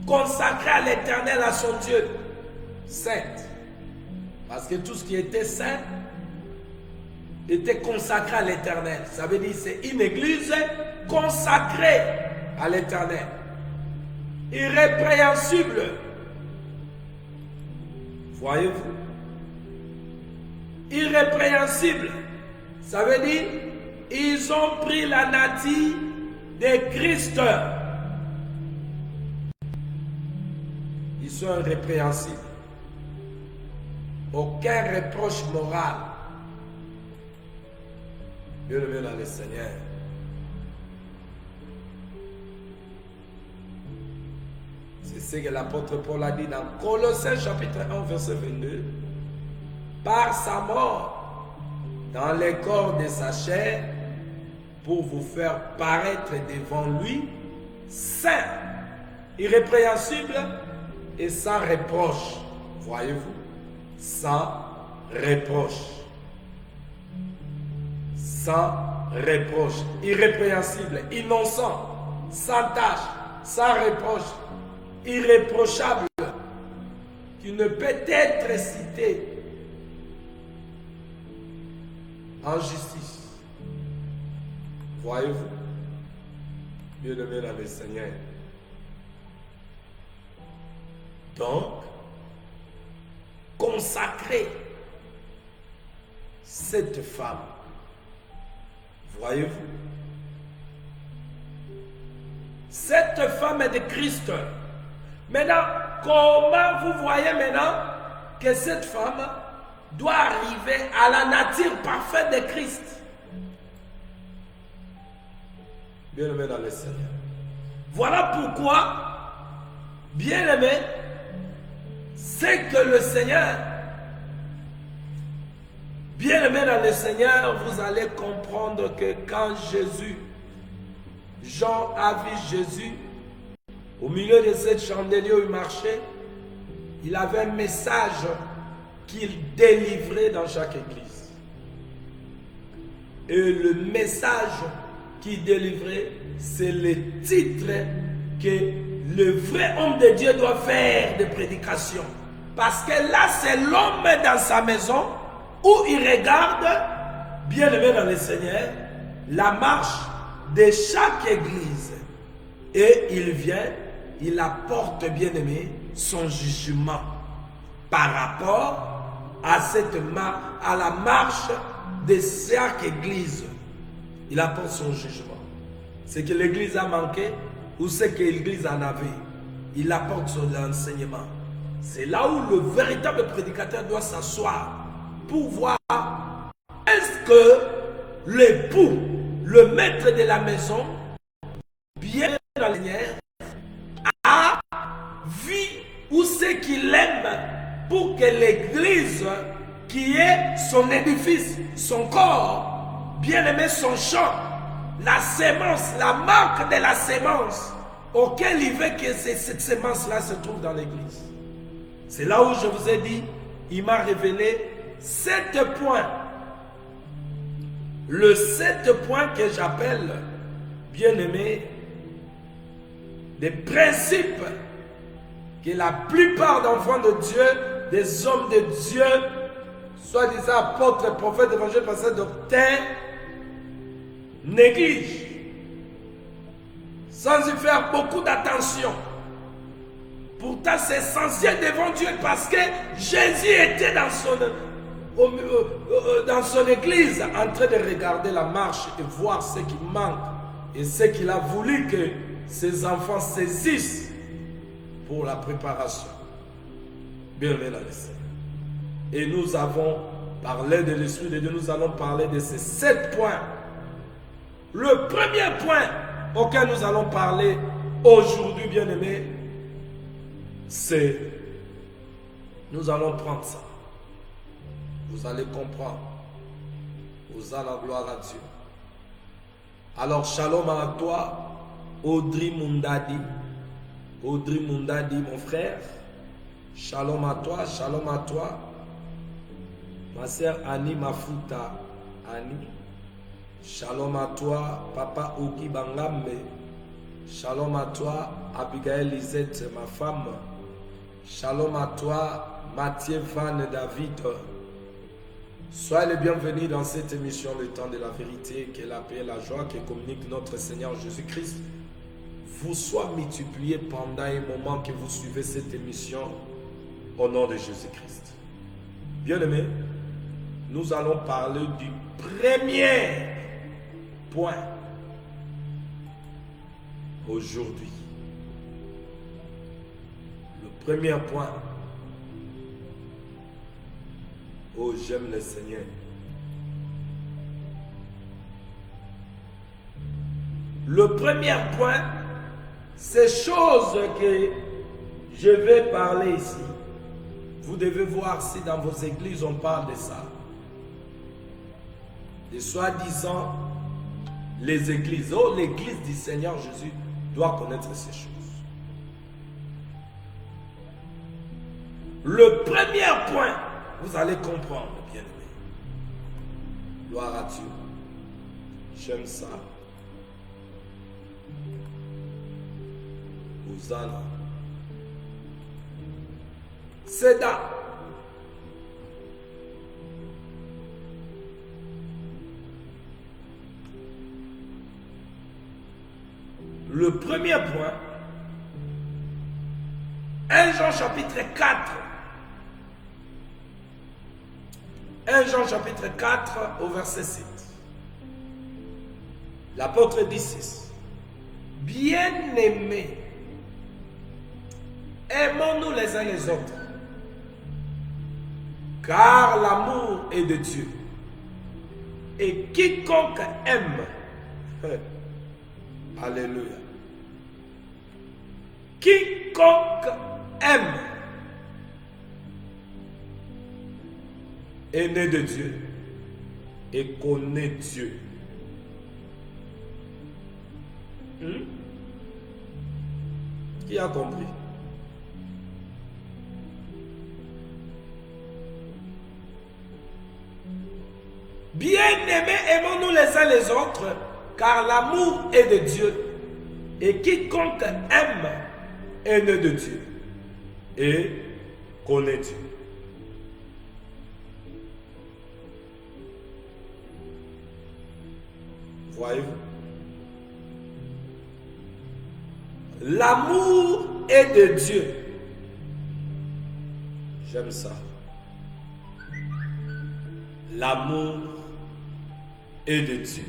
consacrée à l'Éternel, à son Dieu, sainte. Parce que tout ce qui était saint était consacré à l'Éternel. Ça veut dire que c'est une église consacrée à l'Éternel. Irrépréhensible. Voyez-vous? Irrépréhensible. Ça veut dire ils ont pris la nature de Christ. Ils sont irrépréhensibles. Aucun reproche moral. Bien-aimé dans le Seigneur. C'est ce que l'apôtre Paul a dit dans Colossiens chapitre 1 verset 22. Par sa mort dans les corps de sa chair, pour vous faire paraître devant lui saint, irrépréhensible et sans reproche. Voyez-vous? Sans reproche. Sans reproche. Irrépréhensible, innocent, sans tache, sans reproche, irréprochable, qui ne peut être cité en justice. Voyez-vous? Bien-aimé dans le Seigneur. Donc, consacrer cette femme. Voyez-vous? Cette femme est de Christ. Maintenant, comment vous voyez maintenant que cette femme doit arriver à la nature parfaite de Christ? Bien-aimé dans le Seigneur. Voilà pourquoi, bien-aimé, c'est que le Seigneur Bien-aimés dans le Seigneur, vous allez comprendre que quand Jean a vu Jésus, au milieu de cette chandelier où il marchait, il avait un message qu'il délivrait dans chaque église. Et le message qu'il délivrait, c'est le titre que le vrai homme de Dieu doit faire de prédication. Parce que là, c'est l'homme dans sa maison où il regarde, bien aimé dans le Seigneur, la marche de chaque église. Et il vient, il apporte, bien aimé, son jugement par rapport à à la marche de chaque église. Il apporte son jugement. Ce que l'église a manqué ou ce que l'église en avait, il apporte son enseignement. C'est là où le véritable prédicateur doit s'asseoir pour voir est-ce que l'époux, le maître de la maison, bien dans le Seigneur, a vu où c'est qu'il aime pour que l'église, qui est son édifice, son corps, bien aimé son champ, la sémence, la marque de la sémence, auquel il veut que cette sémence-là se trouve dans l'église. C'est là où je vous ai dit, il m'a révélé 7 points. Le 7 points que j'appelle, bien aimé, des principes que la plupart d'enfants de Dieu, des hommes de Dieu, soi-disant apôtres, prophètes, évangélistes, pasteurs, docteurs, négligent, sans y faire beaucoup d'attention. Pourtant, c'est essentiel devant Dieu parce que Jésus était dans son église en train de regarder la marche et voir ce qui manque et ce qu'il a voulu que ses enfants saisissent pour la préparation. Bien-aimés dans le Seigneur. Et nous avons parlé de l'Esprit de Dieu, nous allons parler de ces 7 points. Le premier point auquel nous allons parler aujourd'hui, bien-aimés, c'est, nous allons prendre ça. Vous allez comprendre. Vous allez la gloire à Dieu. Alors, shalom à toi, Audrey Mundadi. Audrey Mundadi, mon frère. Shalom à toi, ma sœur Annie Mafuta. Annie. Shalom à toi, Papa Ogi Bangambe. Shalom à toi, Abigail Lisette, ma femme. Shalom à toi, Mathieu Van David. Soyez les bienvenus dans cette émission, le temps de la vérité, que la paix et la joie que communique notre Seigneur Jésus-Christ vous soient multipliés pendant un moment que vous suivez cette émission au nom de Jésus-Christ. Bien-aimés, nous allons parler du premier point aujourd'hui. Le premier point. Oh, j'aime le Seigneur. Le premier point, ces choses que je vais parler ici. Vous devez voir si dans vos églises on parle de ça. De soi-disant les églises. Oh, l'église du Seigneur Jésus doit connaître ces choses. Le premier point, vous allez comprendre, bien-aimé. Gloire à Dieu. J'aime ça. Hosanna. C'est dans le premier point, 1 Jean chapitre 4. 1 Jean chapitre 4 au verset 7. L'apôtre dit ceci. Bien-aimés, aimons-nous les uns les autres, car l'amour est de Dieu. Et quiconque aime, alléluia, quiconque aime est né de Dieu et connaît Dieu. Qui a compris? Bien-aimés, aimons-nous les uns les autres, car l'amour est de Dieu. Et quiconque aime est né de Dieu et connaît Dieu. Voyez-vous? L'amour est de Dieu. J'aime ça. L'amour est de Dieu.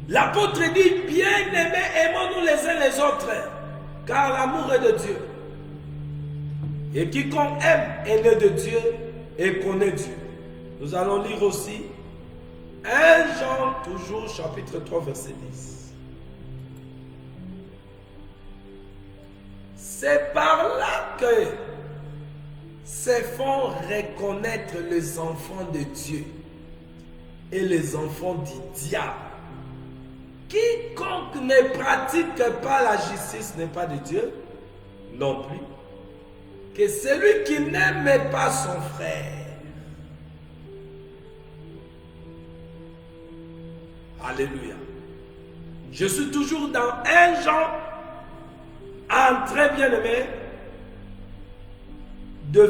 L'apôtre dit, bien-aimés, aimons-nous les uns les autres, car l'amour est de Dieu. Et quiconque aime est né de Dieu et connaît Dieu. Nous allons lire aussi 1 Jean, toujours chapitre 3, verset 10. C'est par là que se font reconnaître les enfants de Dieu et les enfants du diable. Quiconque ne pratique pas la justice n'est pas de Dieu, non plus que celui qui n'aime pas son frère. Alléluia. Je suis toujours dans 1 Jean, en très bien aimé, de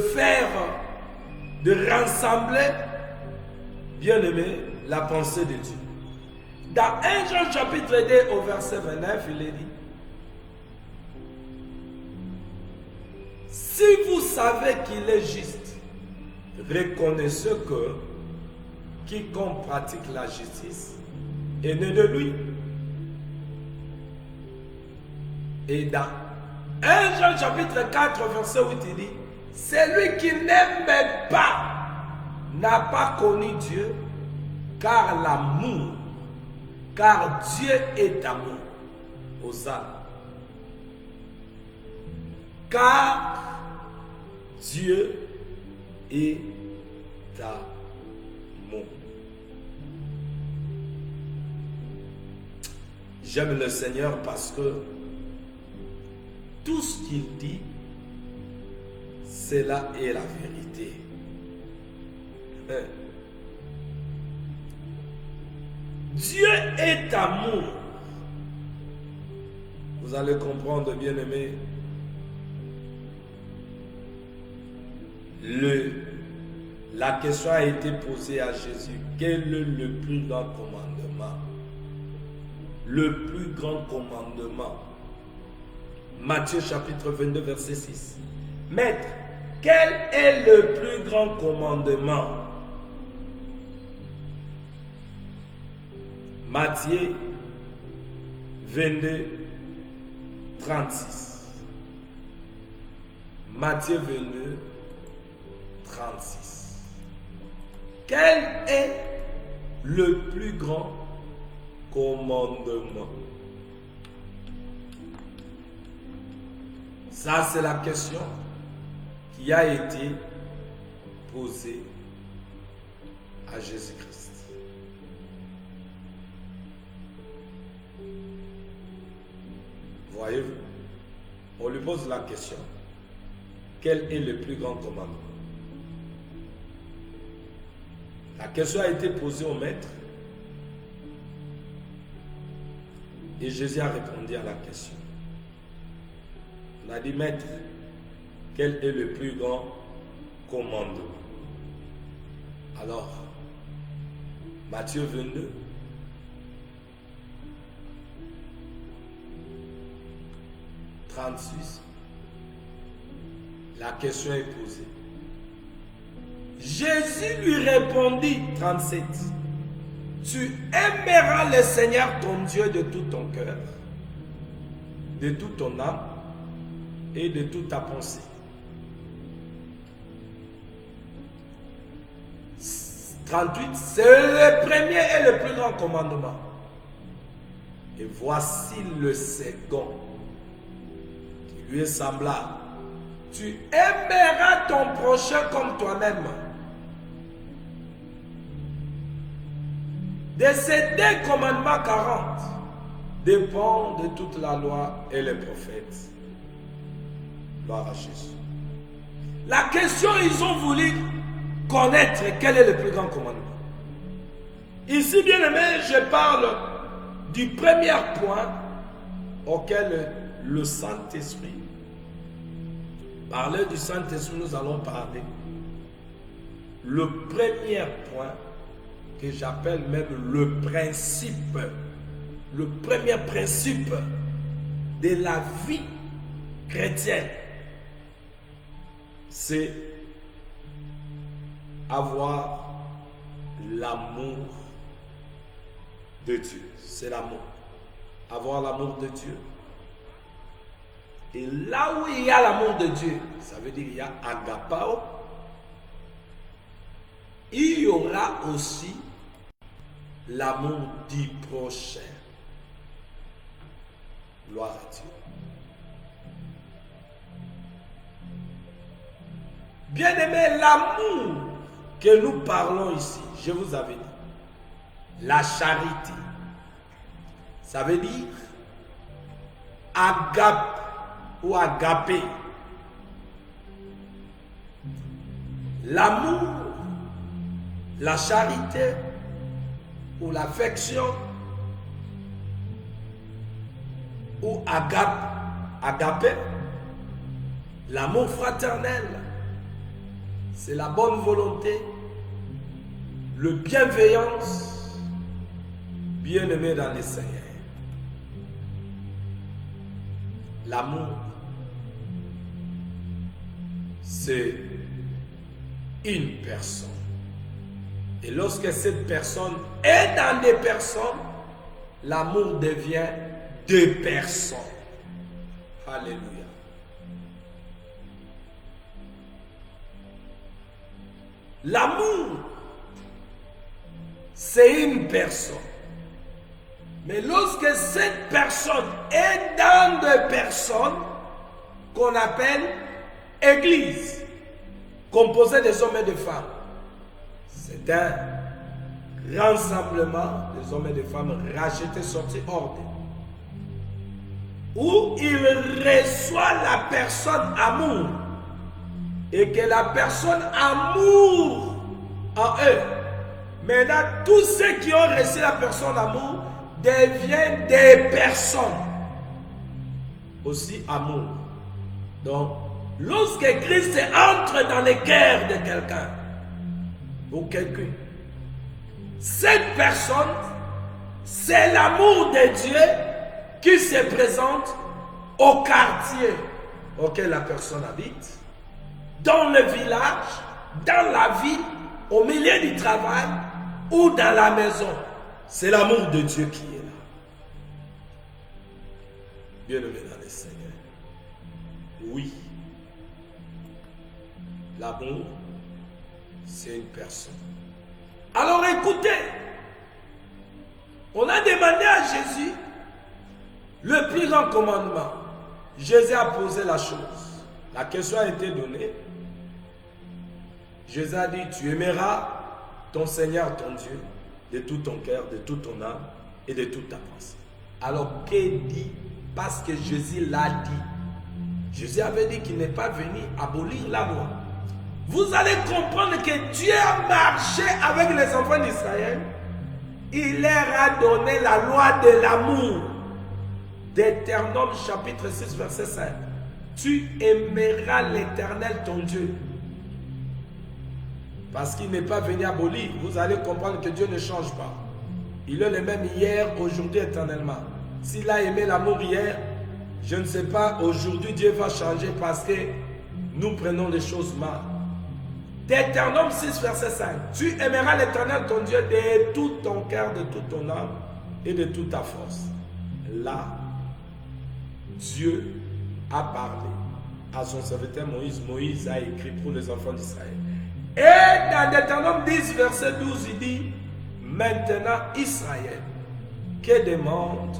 rassembler, bien aimé, la pensée de Dieu. Dans 1 Jean chapitre 2 au verset 29, il est dit, si vous savez qu'il est juste, reconnaissez que quiconque pratique la justice est né de lui. Et dans 1 Jean chapitre 4 verset 8 il dit, celui qui n'aime pas n'a pas connu Dieu, car Dieu est amour. Hosanna. Car Dieu est amour. J'aime le Seigneur parce que tout ce qu'il dit, cela est la vérité. Dieu est amour. Vous allez comprendre, bien-aimés. La question a été posée à Jésus. Quel est le plus grand commandement? Le plus grand commandement. Matthieu chapitre 22 verset 6. Maître, quel est le plus grand commandement? Matthieu 22 36. Matthieu 22 36. Quel est le plus grand commandement? Ça, c'est la question qui a été posée à Jésus-Christ. Voyez-vous, on lui pose la question. Quel est le plus grand commandement? La question a été posée au maître et Jésus a répondu à la question. On a dit, maître, quel est le plus grand commandement? Alors, Matthieu 22, la question est posée. Jésus lui répondit, 37, tu aimeras le Seigneur ton Dieu de tout ton cœur, de toute ton âme et de toute ta pensée. 38, c'est le premier et le plus grand commandement. Et voici le second, qui lui est semblable. Tu aimeras ton prochain comme toi-même. De ces 2 commandements 40 dépend de toute la loi et les prophètes. Gloire à Jésus. La question, ils ont voulu connaître quel est le plus grand commandement. Ici, bien aimé, je parle du premier point auquel le Saint-Esprit, parler du Saint-Esprit, nous allons parler. Le premier point que j'appelle même le principe, le premier principe de la vie chrétienne, c'est avoir l'amour de Dieu. C'est l'amour. Avoir l'amour de Dieu. Et là où il y a l'amour de Dieu, ça veut dire qu'il y a agapao. Il y aura aussi l'amour du prochain. Gloire à Dieu. Bien-aimé, l'amour que nous parlons ici, je vous avais dit, la charité, ça veut dire agape ou agapé. L'amour, la charité ou l'affection ou agapé, l'amour fraternel, c'est la bonne volonté, le bienveillance, bien-aimé dans les Seigneurs. L'amour, c'est une personne. Et lorsque cette personne est dans des personnes, l'amour devient 2 personnes. Alléluia. L'amour, c'est une personne. Mais lorsque cette personne est dans 2 personnes, qu'on appelle Église, composée des hommes et des femmes, c'est un rassemblement des hommes et des femmes rachetés, sortis hors d'eux, où il reçoit la personne amour, et que la personne amour en eux. Maintenant, tous ceux qui ont reçu la personne amour deviennent des personnes aussi amour. Donc, lorsque Christ entre dans le cœur de quelqu'un ou quelqu'un, cette personne, c'est l'amour de Dieu qui se présente au quartier auquel la personne habite, dans le village, dans la ville, au milieu du travail ou dans la maison. C'est l'amour de Dieu qui est là. Bien-aimé dans le Seigneur. Oui. L'amour, c'est une personne. Alors écoutez, on a demandé à Jésus le plus grand commandement. Jésus a posé la chose. La question a été donnée. Jésus a dit, tu aimeras ton Seigneur, ton Dieu, de tout ton cœur, de toute ton âme et de toute ta pensée. Alors, qu'est-ce dit? Parce que Jésus l'a dit. Jésus avait dit qu'il n'est pas venu abolir la loi. Vous allez comprendre que Dieu a marché avec les enfants d'Israël. Il leur a donné la loi de l'amour. D'Éternel chapitre 6 verset 5. Tu aimeras l'Éternel ton Dieu. Parce qu'il n'est pas venu abolir. Vous allez comprendre que Dieu ne change pas. Il est le même hier, aujourd'hui, éternellement. S'il a aimé l'amour hier, je ne sais pas, aujourd'hui Dieu va changer parce que nous prenons les choses mal. D'Éternel 6 verset 5. Tu aimeras l'Éternel ton Dieu de tout ton cœur, de toute ton âme et de toute ta force. Là, Dieu a parlé à son serviteur Moïse. Moïse a écrit pour les enfants d'Israël. Et dans Deutéronome 10, verset 12, il dit, maintenant Israël, que demande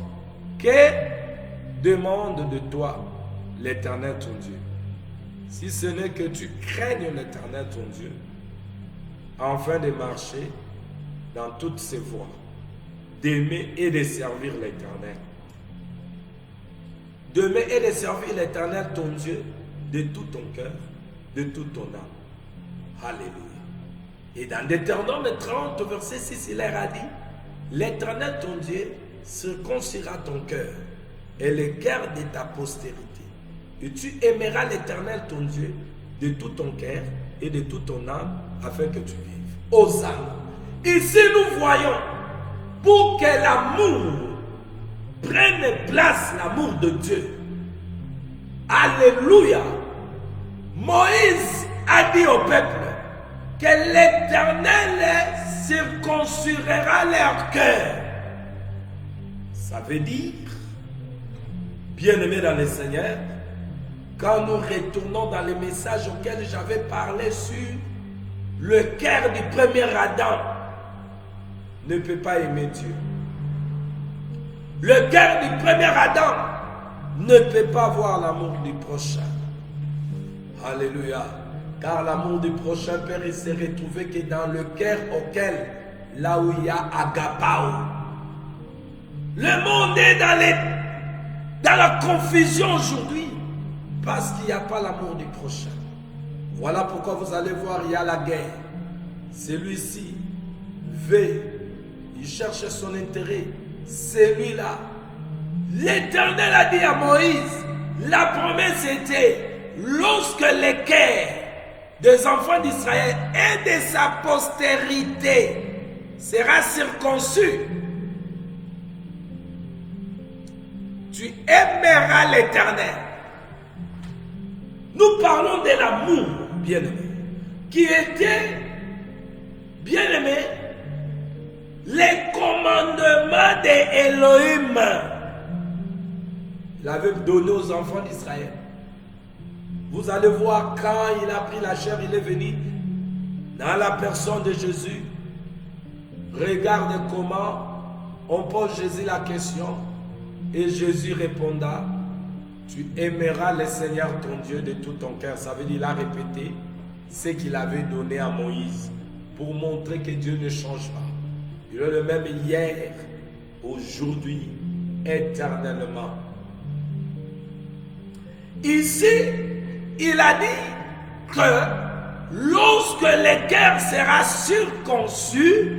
de toi l'Éternel ton Dieu? si ce n'est que tu craignes l'Éternel ton Dieu, afin de marcher dans toutes ses voies, d'aimer et de servir l'Éternel. D'aimer et de servir l'Éternel ton Dieu de tout ton cœur, de toute ton âme. Alléluia. Et dans Deutéronome 30, verset 6, il leur a dit, l'Éternel ton Dieu circoncira ton cœur et le cœur de ta postérité. Et tu aimeras l'Éternel ton Dieu de tout ton cœur et de toute ton âme afin que tu vives. Hosanna. Ici nous voyons, pour que l'amour prenne place, l'amour de Dieu. Alléluia. Moïse a dit au peuple que l'Éternel circoncirera leur cœur. Ça veut dire, bien-aimés dans le Seigneur, quand nous retournons dans les messages auxquels j'avais parlé sur le cœur du premier Adam, ne peut pas aimer Dieu. Le cœur du premier Adam ne peut pas voir l'amour du prochain. Alléluia. Car l'amour du prochain Père, il s'est retrouvé que dans le cœur auquel, là où il y a agapao. Le monde est dans la confusion aujourd'hui parce qu'il n'y a pas l'amour du prochain. Voilà pourquoi vous allez voir, il y a la guerre. Celui-ci veut, il cherche son intérêt. Celui-là. L'Éternel a dit à Moïse, la promesse était, lorsque les cœurs des enfants d'Israël et de sa postérité sera circoncis, tu aimeras l'Éternel. Nous parlons de l'amour, bien-aimé, qui était, bien-aimé, les commandements d'Élohim. Il avait donné aux enfants d'Israël. Vous allez voir quand il a pris la chair, il est venu dans la personne de Jésus. Regarde comment on pose Jésus la question et Jésus répondra, tu aimeras le Seigneur ton Dieu de tout ton cœur. Ça veut dire qu'il a répété ce qu'il avait donné à Moïse pour montrer que Dieu ne change pas. Il est le même hier, aujourd'hui, éternellement. Ici, il a dit que lorsque le cœur sera circoncis,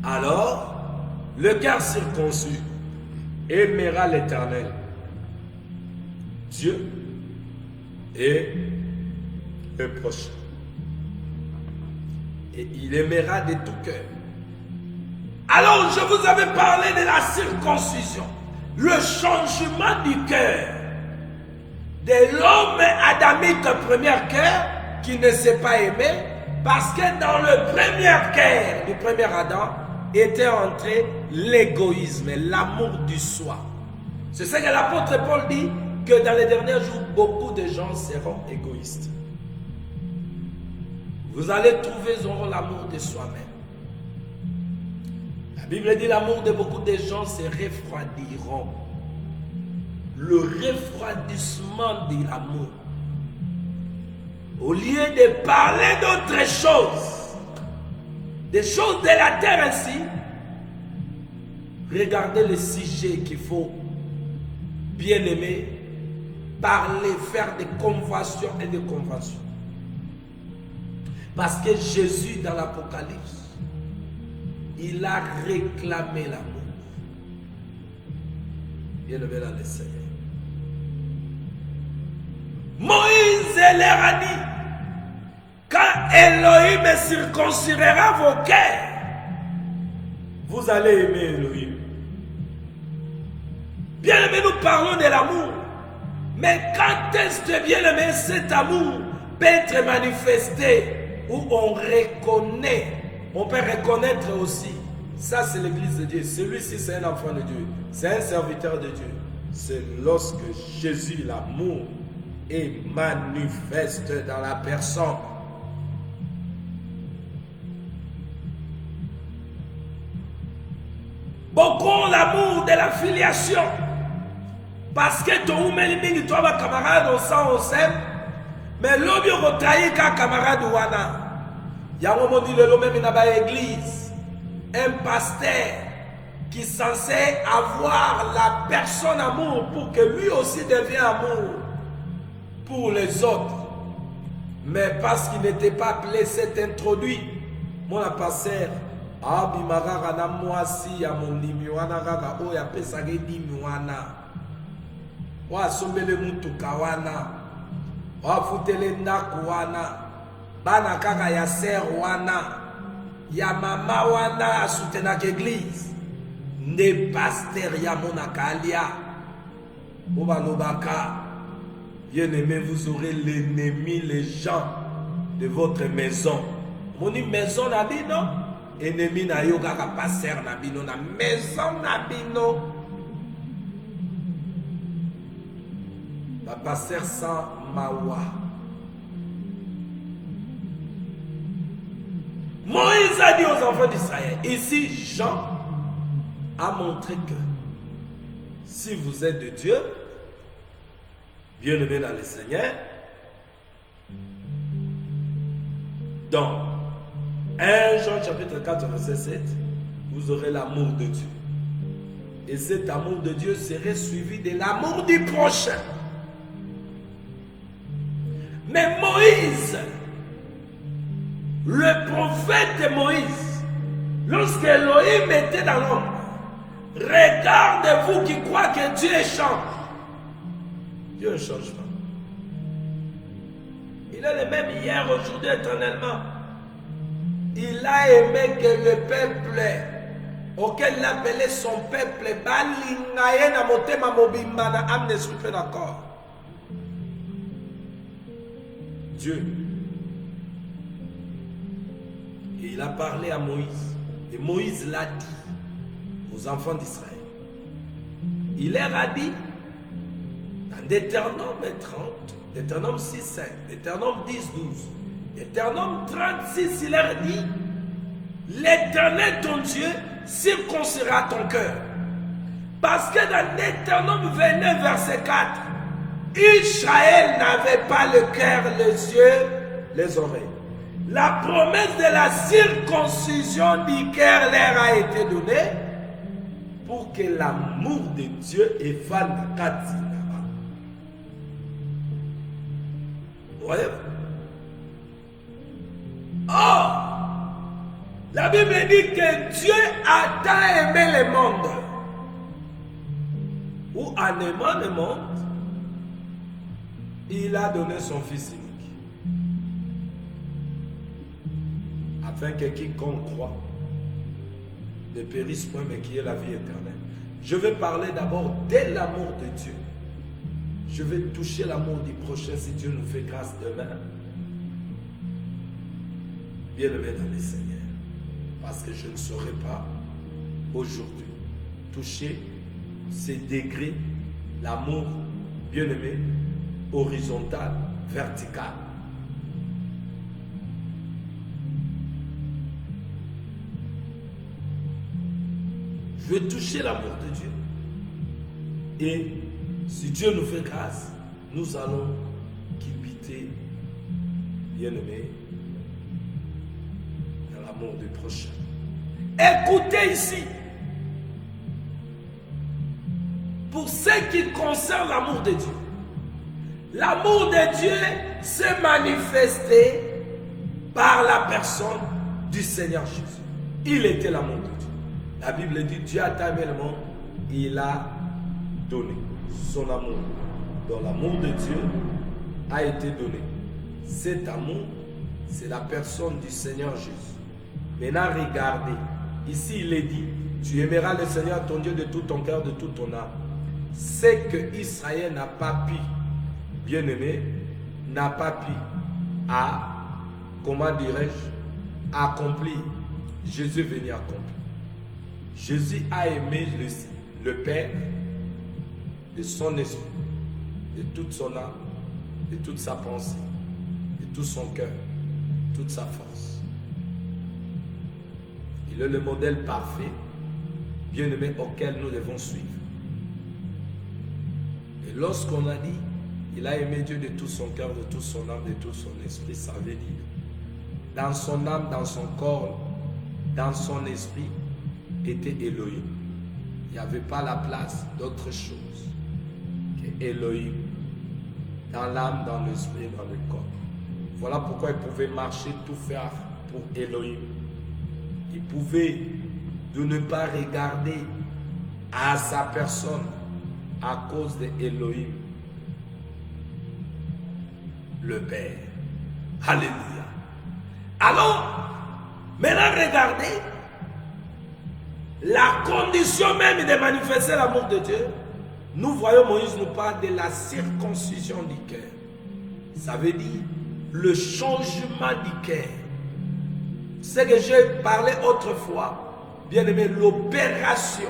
alors le cœur circoncis aimera l'Éternel, Dieu et le prochain. Et il aimera de tout cœur. Alors, je vous avais parlé de la circoncision, le changement du cœur de l'homme adamique, premier cœur, qui ne s'est pas aimé, parce que dans le premier cœur du premier Adam était entré l'égoïsme, l'amour du soi. C'est ce que l'apôtre Paul dit, que dans les derniers jours, beaucoup de gens seront égoïstes. Vous allez trouver l'amour de soi-même. La Bible dit l'amour de beaucoup de gens se refroidiront. Le refroidissement de l'amour. Au lieu de parler d'autres choses, des choses de la terre ainsi, regardez le sujet qu'il faut bien aimer, parler, faire des conversions et des conventions. Parce que Jésus, dans l'Apocalypse, il a réclamé l'amour. Bien-aimé dans le Seigneur. Moïse leur a dit, quand Elohim circoncira vos cœurs, vous allez aimer Elohim. Bien-aimé, nous parlons de l'amour. Mais quand est-ce que, bien-aimé, cet amour peut être manifesté, où on reconnaît, on peut reconnaître aussi, ça c'est l'église de Dieu, celui-ci c'est un enfant de Dieu, c'est un serviteur de Dieu. C'est lorsque Jésus, l'amour, est manifeste dans la personne. Beaucoup ont l'amour de la filiation. Parce que tu as un camarade au sang, au sem, mais l'homme a trahi un camarade wana. Il y a un moment dit le même dans l'église, un pasteur qui est censé avoir la personne amour pour que lui aussi devienne amour pour les autres. Mais parce qu'il n'était pas appelé, s'est introduit. Mon pasteur, Abimara na mwasi ya mondimi wana kaka oya pesa ge dimi wana. Wa sombele mutuka wana. Wa futele ndaku wana. Bana kaka ya ser wana. Ya mama wana asutena l'église. Ne pasteur ya monaka alia. Oba lobaka. Bien-aimé, vous aurez l'ennemi, les gens de votre maison. Mon maison n'a dit non. Ennemi na yo kaka passer na bino na maison na bino. La passer sans mawa. Moïse a dit aux enfants d'Israël. Ici, Jean a montré que si vous êtes de Dieu, bien-aimé dans le Seigneur, dans 1 Jean chapitre 4 verset 7, vous aurez l'amour de Dieu. Et cet amour de Dieu serait suivi de l'amour du prochain. Mais Moïse, le prophète Moïse, lorsque Elohim était dans l'ombre, regardez-vous qui croient que Dieu change. Dieu ne change pas. Il est le même hier, aujourd'hui, éternellement. Il a aimé que le peuple auquel il appelait son peuple, d'accord. Dieu. Et il a parlé à Moïse. Et Moïse l'a dit aux enfants d'Israël. Il leur a dit, dans Deutéronome 30, Deutéronome 6, 5, Deutéronome 10, 12, Deutéronome 36, il leur dit, l'Éternel ton Dieu circoncira ton cœur. Parce que dans Deutéronome 29, verset 4, Israël n'avait pas le cœur, les yeux, les oreilles. La promesse de la circoncision du cœur leur a été donnée pour que l'amour de Dieu efface la Katina. Voyez-vous? Or, la Bible dit que Dieu a tant aimé le monde. Ou en aimant le monde, il a donné son Fils unique. Afin que quiconque croit ne périsse point, mais qu'il y ait la vie éternelle. Je vais parler d'abord de l'amour de Dieu. Je vais toucher l'amour du prochain si Dieu nous fait grâce demain. Bien-aimé dans le Seigneur. Parce que je ne saurais pas aujourd'hui toucher ces degrés, l'amour, bien-aimé, horizontal, vertical. Je veux toucher l'amour de Dieu. Et si Dieu nous fait grâce, nous allons quitter, bien-aimé, dans l'amour du prochain. Écoutez ici. Pour ce qui concerne l'amour de Dieu, l'amour de Dieu s'est manifesté par la personne du Seigneur Jésus. Il était l'amour de Dieu. La Bible dit, Dieu a tant aimé le monde, il a donné son amour. Donc l'amour de Dieu a été donné. Cet amour, c'est la personne du Seigneur Jésus. Maintenant, regardez. Ici, il est dit, tu aimeras le Seigneur ton Dieu de tout ton cœur, de toute ton âme. C'est que Israël n'a pas pu, bien-aimé, n'a pas pu comment dirais-je, accomplir. Jésus est venu accomplir. Jésus a aimé le Père de son esprit, de toute son âme, de toute sa pensée, de tout son cœur, toute sa force. Il est le modèle parfait, bien-aimé, auquel nous devons suivre. lorsqu'on a dit, il a aimé Dieu de tout son cœur, de toute son âme, de tout son esprit, ça veut dire, dans son âme, dans son corps, dans son esprit, était Elohim. Il n'y avait pas la place d'autre chose que Elohim, dans l'âme, dans l'esprit, dans le corps. Voilà pourquoi il pouvait marcher, tout faire pour Elohim. Il pouvait de ne pas regarder à sa personne à cause de Elohim, le Père. Alléluia. Alors, maintenant regardez la condition même de manifester l'amour de Dieu. Nous voyons Moïse nous parle de la circoncision du cœur. Ça veut dire le changement du cœur. Ce que j'ai parlé autrefois, bien aimé, l'opération,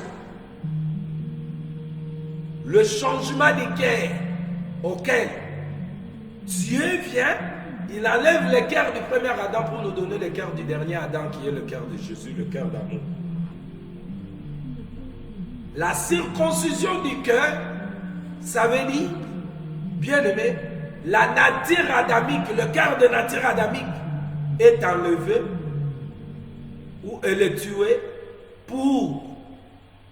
le changement du cœur auquel Dieu vient, il enlève le cœur du premier Adam pour nous donner le cœur du dernier Adam qui est le cœur de Jésus, le cœur d'amour. La circoncision du cœur, ça veut dire, bien aimé, la nature adamique, le cœur de nature adamique est enlevé ou elle est tuée pour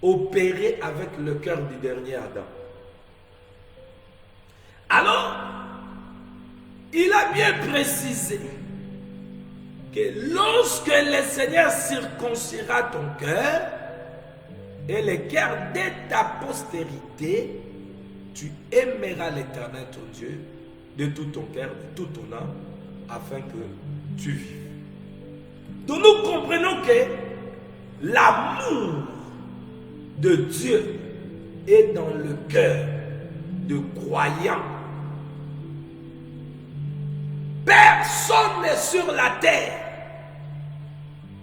opérer avec le cœur du dernier Adam. Alors, il a bien précisé que lorsque le Seigneur circoncira ton cœur et le cœur de ta postérité, tu aimeras l'Éternel ton Dieu de tout ton cœur, de toute ton âme, afin que tu vives. Donc nous comprenons que l'amour de Dieu est dans le cœur de croyants. Personne n'est sur la terre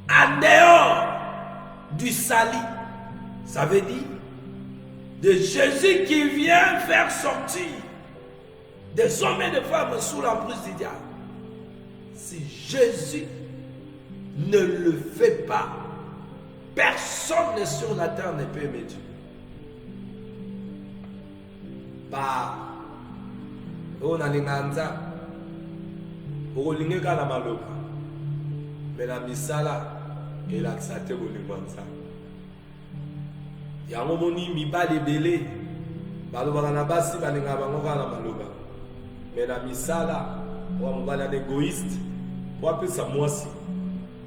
en dehors du salut. Ça veut dire de Jésus qui vient faire sortir des hommes et des femmes sous l'emprise du diable. Si Jésus ne le fait pas, personne sur la terre ne peut aimer Dieu. Bah, on a les manza, on a les maloba, mais la misala et la xate on les manza. Il y a un moment où il y a des délais, baloba na basi balinga bango kana maloba, mais la misala, on va être égoïste, on va appeler ça moi aussi.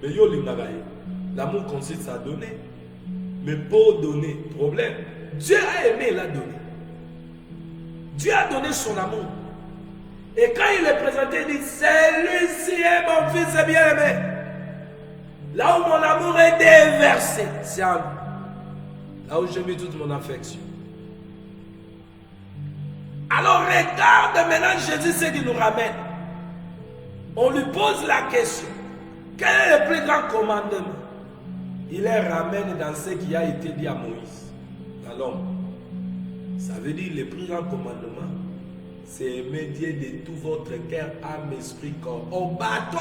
Mais yo l'ingagaye, l'amour consiste à donner, mais pour donner, problème. Dieu a aimé, il a donné. Dieu a donné son amour. Et quand il est présenté, il dit, celui-ci est mon fils bien-aimé. Là où mon amour est déversé, c'est en lui. Là où j'ai mis toute mon affection. Alors regarde maintenant Jésus ce qu'il nous ramène. On lui pose la question. Quel est le plus grand commandement? Il les ramène dans ce qui a été dit à Moïse, dans l'homme. Ça veut dire le plus grand commandement, c'est aimer Dieu de tout votre cœur, âme, esprit, corps. Au bateau,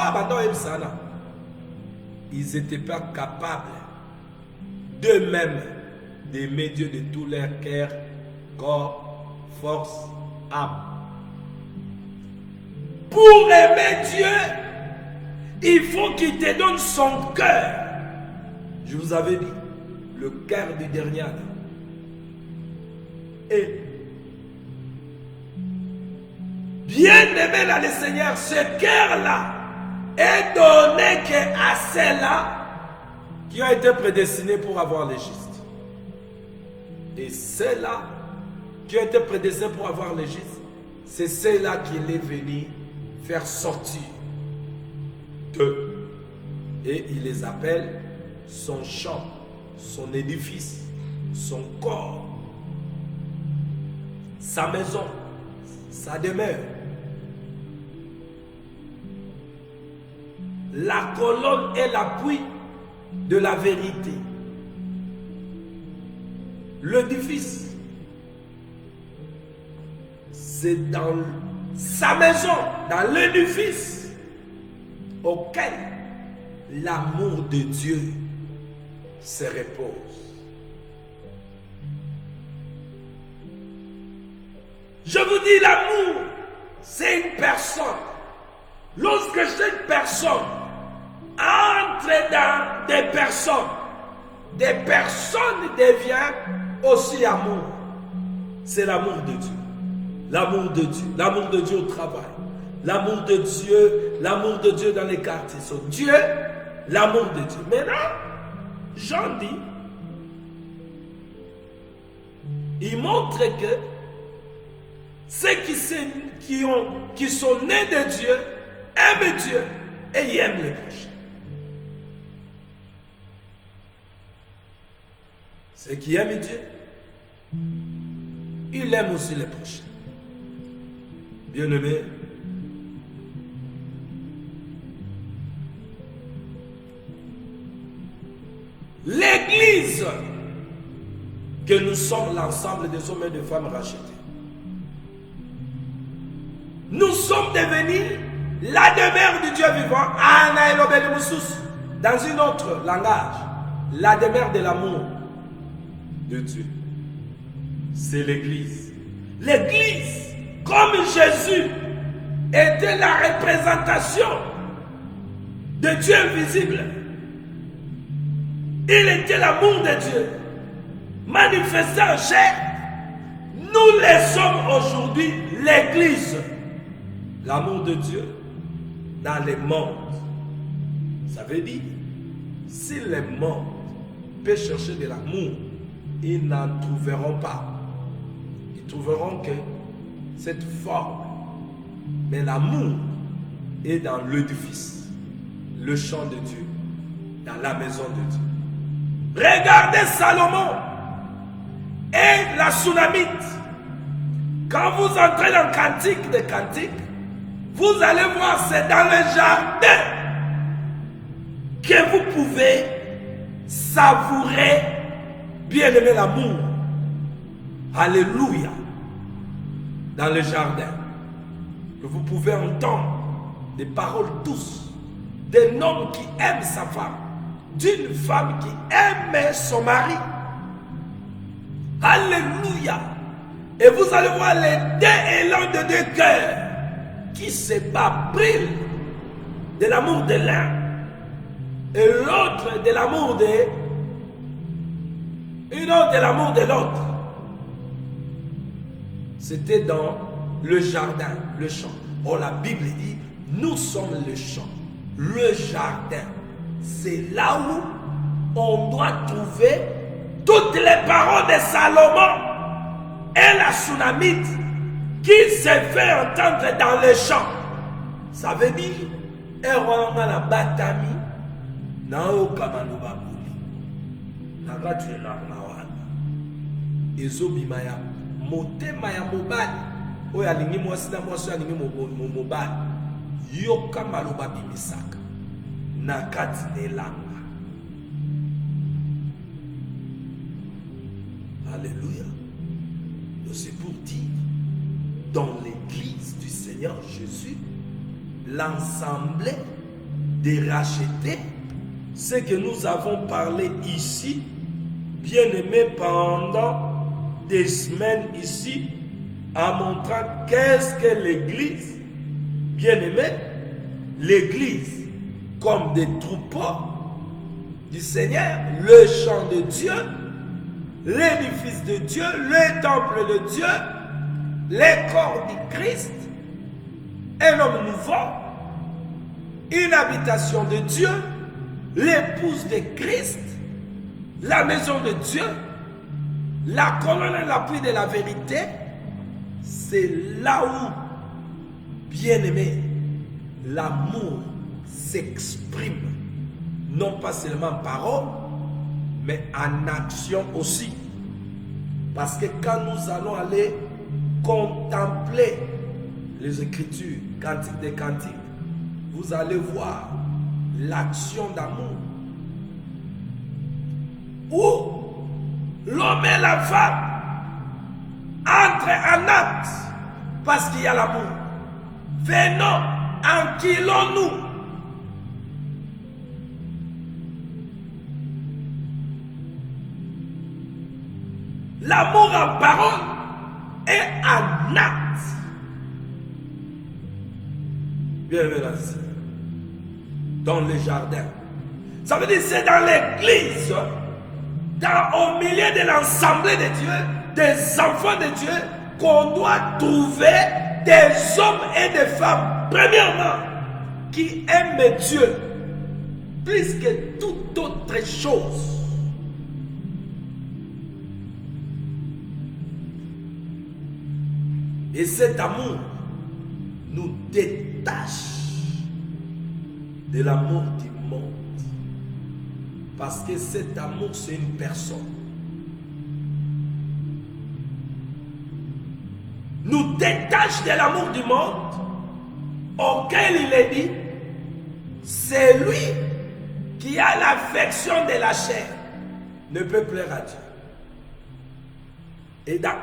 ils n'étaient pas capables d'eux-mêmes d'aimer Dieu de tout leur cœur, corps, force, âme. Pour aimer Dieu, il faut qu'il te donne son cœur. Je vous avais dit, le cœur du dernier Adam. Et bien aimé là le Seigneur, ce cœur-là est donné qu'à ceux-là qui ont été prédestinés pour avoir le juste. Et ceux-là qui ont été prédestinés pour avoir le juste, c'est ceux-là qu'il est venu faire sortir d'eux. Et il les appelle son champ, son édifice, son corps, sa maison, sa demeure. La colonne est l'appui de la vérité. L'édifice, c'est dans sa maison, dans l'édifice auquel l'amour de Dieu se repose. Je vous dis, l'amour, c'est une personne. Lorsque cette personne entre dans des personnes deviennent aussi amour. C'est l'amour de Dieu. L'amour de Dieu. L'amour de Dieu au travail. L'amour de Dieu dans les quartiers. C'est Dieu, l'amour de Dieu. Maintenant, Jean dit, il montre que ceux qui sont nés de Dieu aiment Dieu et ils aiment les prochains. Ceux qui aiment Dieu, ils aiment aussi les prochains. Bien-aimés, l'Église, que nous sommes l'ensemble des hommes et des femmes rachetés. Nous sommes devenus la demeure du Dieu vivant, dans un autre langage, la demeure de l'amour de Dieu. C'est l'Église. L'Église, comme Jésus était la représentation de Dieu invisible, il était l'amour de Dieu manifesté en chair. Nous les sommes aujourd'hui l'Église, l'amour de Dieu dans le monde. Ça veut dire, si le monde peut chercher de l'amour, ils n'en trouveront pas. Ils trouveront que cette forme, mais l'amour est dans l'édifice, le champ de Dieu, dans la maison de Dieu. Regardez Salomon et la Sunamite. Quand vous entrez dans le cantique des cantiques, vous allez voir, c'est dans le jardin que vous pouvez savourer, bien aimer l'amour. Alléluia. Dans le jardin, que vous pouvez entendre des paroles douces d'un homme qui aime sa femme, d'une femme qui aime son mari. Alléluia. Et vous allez voir les deux élans de deux cœurs qui se battent, brillent de l'amour de l'un et l'autre de l'amour de l'autre. C'était dans le jardin, le champ. Or la Bible dit, nous sommes le champ, le jardin. C'est là où on doit trouver toutes les paroles de Salomon et la Sunamite qui s'est fait entendre dans les champs. Ça veut dire, Erwanga na batami, na okamano babuli, na gatu na wana. Ezobima ya motema ya mobali, oyo alingi mwasi na mwasi alingi mobali, yoka maloba bimisaka, na kati nelanga. Alléluia. C'est pour dire, dans l'église du Seigneur Jésus, l'ensemble des rachetés, ce que nous avons parlé ici, bien aimé pendant des semaines ici, en montrant qu'est-ce que l'église, bien aimé, l'église comme des troupeaux du Seigneur, le champ de Dieu, l'édifice de Dieu, le temple de Dieu, les corps du Christ, un homme nouveau, une habitation de Dieu, l'épouse de Christ, la maison de Dieu, la colonne et l'appui de la vérité. C'est là où, bien aimé, l'amour s'exprime, non pas seulement en parole, mais en action aussi. Parce que quand nous allons aller contempler les Écritures, cantiques des cantiques, vous allez voir l'action d'amour. Où l'homme et la femme entrent en acte parce qu'il y a l'amour. Venons, enquillons-nous. L'amour en parole et en acte. Bienvenue dans les jardins. Ça veut dire que c'est dans l'église, au milieu de l'assemblée de Dieu, des enfants de Dieu, qu'on doit trouver des hommes et des femmes, premièrement, qui aiment Dieu plus que toute autre chose. Et cet amour nous détache de l'amour du monde. Parce que cet amour, c'est une personne. Nous détache de l'amour du monde auquel il est dit, c'est lui qui a l'affection de la chair ne peut plaire à Dieu. Et dans 1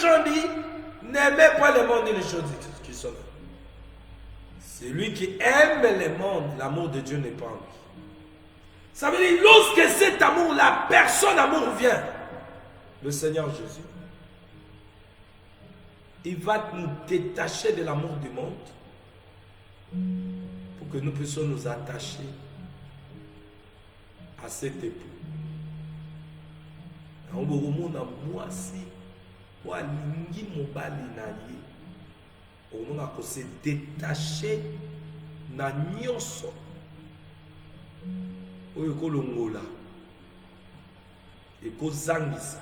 Jean dit, n'aimez pas le monde et les choses qui sont là. Celui qui aime le monde, l'amour de Dieu n'est pas en lui. Ça veut dire, lorsque cet amour, la personne amour vient, le Seigneur Jésus, il va nous détacher de l'amour du monde pour que nous puissions nous attacher à cet époux. On va se détacher na nyonso oyo kolongola ekozangisa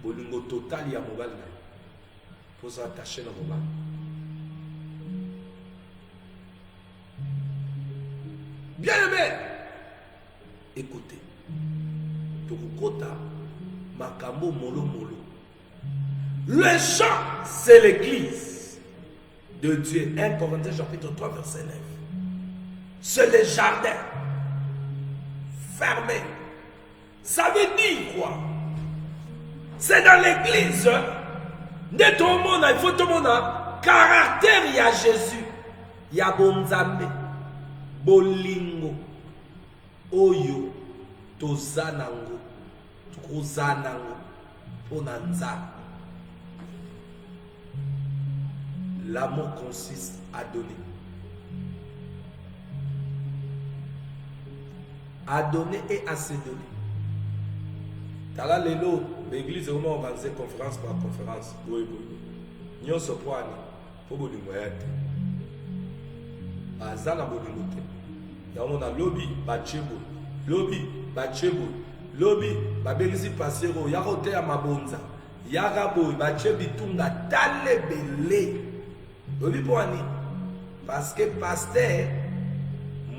bolingo total ya mobali na pour s'attacher na mobali. Bien aimé, écoutez, tokokota makambo molo molo. Le champ, c'est l'église de Dieu. 1 Corinthiens chapitre 3 verset 9. C'est le jardin fermé. Ça veut dire quoi? C'est dans l'église. De tout le monde, il faut tout le monde. Caractère, il y a Jésus. Il y a Bonzambe. Bolingo. Oyo. Tozanango. Trozanango. Ponanza. L'amour consiste à donner. À donner et à se donner. Tala lelo, l'église est vraiment organisée conférence par conférence. Oui, oui. Nous sommes pour aller. Pour vous dire, bazana bolingo te. Ya on a lobby bachebo. Lobby bachebo. Lobby babelisi pasero ya rote ya mabonza. Ya rabo bachebi tunga tale belé. Lobby pour ani. Parce que pasteur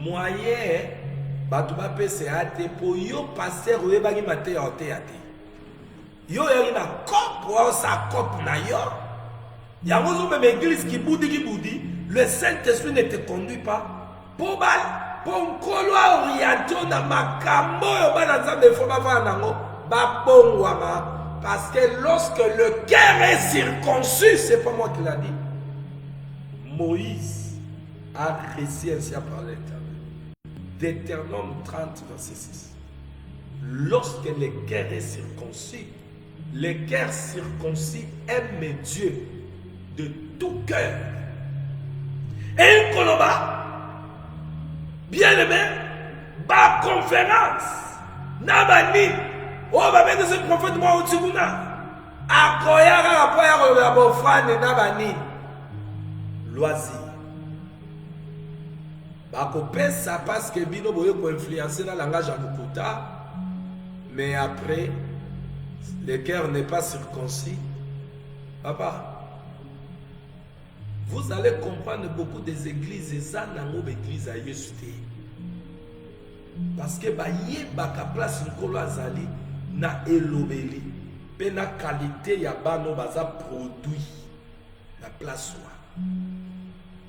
moyen batu ba pese ate po yo pasteur oyebaki mate ya ote ate. Yo yali na cop ou sa cop na yo. Yango zo même église qui boudi, le Saint-Esprit ne te conduit pas. Pour nkolo orienté na makambo yo bana nzambe fo ba va nango ba bongwama parce que lorsque le cœur est circoncis, c'est pas moi qui l'a dit. Moïse a réussi ainsi à parler. D'Éternome 30 verset 6. Lorsque le cœur est circoncis, le cœur circoncis aime Dieu de tout cœur. Et un koloba, bien aimé, ba conférence, nabani, oh ba bête ce prophète moi au tibuna, akoyara apoya la bofrane nabani, loisir. Ça parce que bino boyo ko influencer dans le langage à Mukuta, mais après le cœur n'est pas circoncis. Papa, vous allez comprendre beaucoup des églises et ça nango église à Yesuté. Parce que ba yebaka place nkolo azali na elobeli pe na qualité ya bano baza produit la place wa.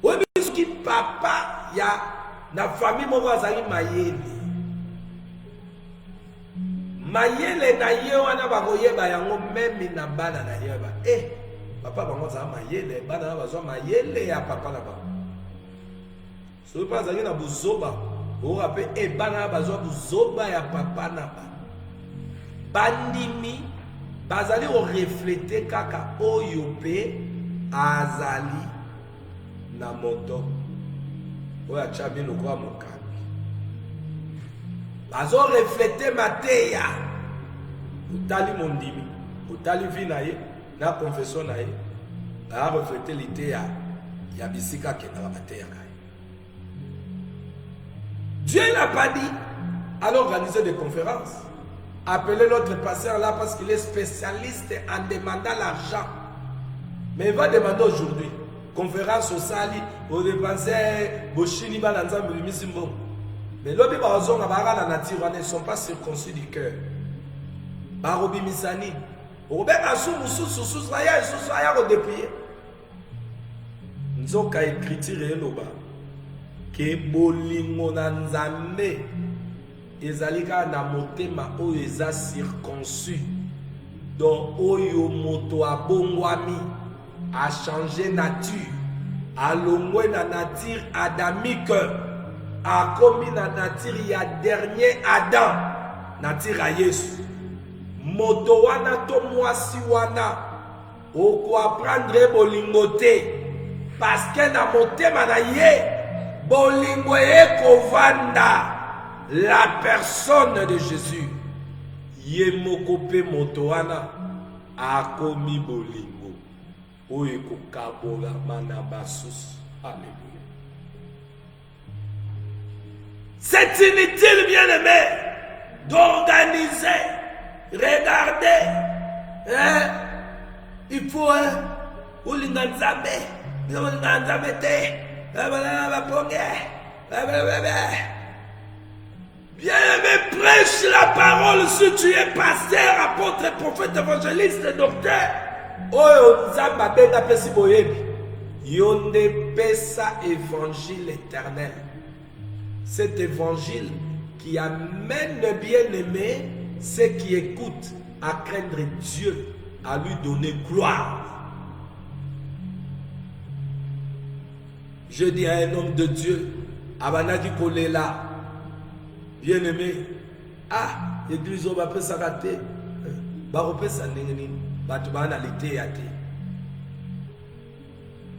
Ouais, mais ce qui papa ya na famille moko azali mayele. Mayele na ye wana bakoyeba yango meme na bana na yeba. Papa bango za mayele, bana na bazwa mayele ya papa na ba. So pas azali na buzoba, o rappe bana na bazwa buzoba ya papa na ba. Bandimi bazali o refléter kaka oyo pe azali na moto oyo achabi lokwa mokambi bazo refléter mateya utali mondimi utali vi na ye na confession na ye ba refléter liteya ya bisika kendaka mateya kaye. Dieu n'a pas dit à organiser des conférences. Appelez l'autre pasteur là parce qu'il est spécialiste en demandant l'argent. Mais il va demander aujourd'hui, conférence au Sali, au dépensé, au Chini, mais l'objet la nature ne sont pas circoncis du cœur. Barobi Misani, Robert Assou, Moussou, Soussou, Saya, Soussou, Saya, Rodépouillé. Nous avons qu'à écrire et l'oba. Que bolingo na nzambe ezalika na motema oyo eza circoncis donc oyo moto abongwami a changé nature alongwe na nature adamique akomi na nature ya dernier Adam nature ya Yesu moto wana to mwasi wana oko apprendre bolingo te parce que na motema na ye bolingo ekovanda la personne de Jésus ye mokope moto wana akomi bolingo oyo ekokabola mana basusu. Alléluia. C'est inutile, bien-aimé, d'organiser, regarder, hein? Il faut bien-aimé, prêche la parole si tu es pasteur, apôtre, prophète, évangéliste, docteur. Oh, Nzamba benga pesi boyebi. Yonde pesa évangile éternel. Cet évangile qui amène le bien-aimé, ceux qui écoutent, à craindre Dieu, à lui donner gloire. Je dis à un homme de Dieu, Abanadi Kolela, bien-aimé, ah, l'église va pas s'arrêter, va pas s'arrêter, va te faire l'alité à te.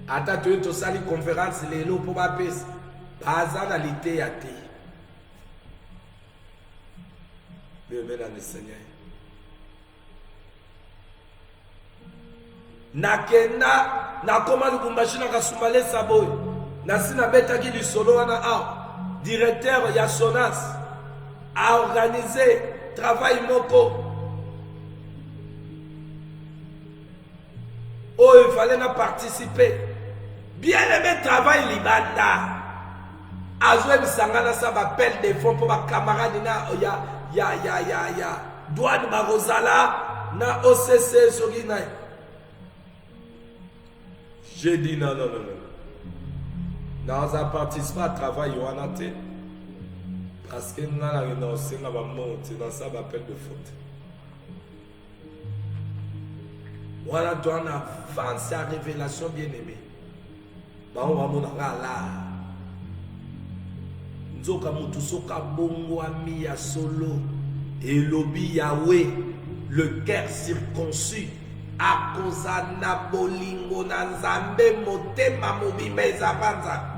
Ata tu es sali conférence les lots pour ma pèse, pas à l'alité à te. Bien-aimé dans le Seigneur. Nakena, nakoma lukumbashina kasumale saboy. Nasina betaki du solo wana a directeur ya Sonas a organisé travail moko. Oh, il fallait na participer. Bien aimé travail libanda. Azwe bisangana sa appel des fonds pour ma camarade na ya douane Barozala na OCC Sogina. J'ai dit non. Dans un participant à travail, parce que nous avons renoncé à dans ça appel de faute. Voilà, tu en avance à révélation bien-aimée. On va montrer là. Nzoka mutu soka bongo ami ya solo et lobi Yahweh, le cœur circoncis. Akoza na bolingo na nzambe motema mobimba ezabanza.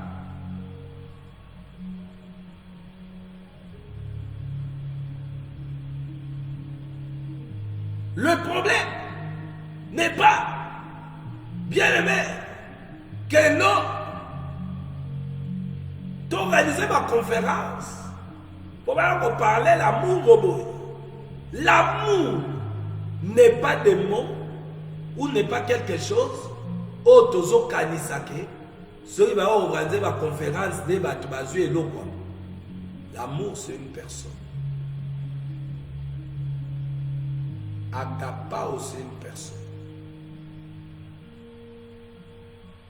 Le problème n'est pas, bien aimé, que non, d'organiser ma conférence pour parler l'amour au bout. L'amour n'est pas des mots ou n'est pas quelque chose. Otozo kanisake, ceux qui vont organiser ma conférence de Batubazu et l'eau. L'amour, c'est une personne. Agapao, c'est une personne.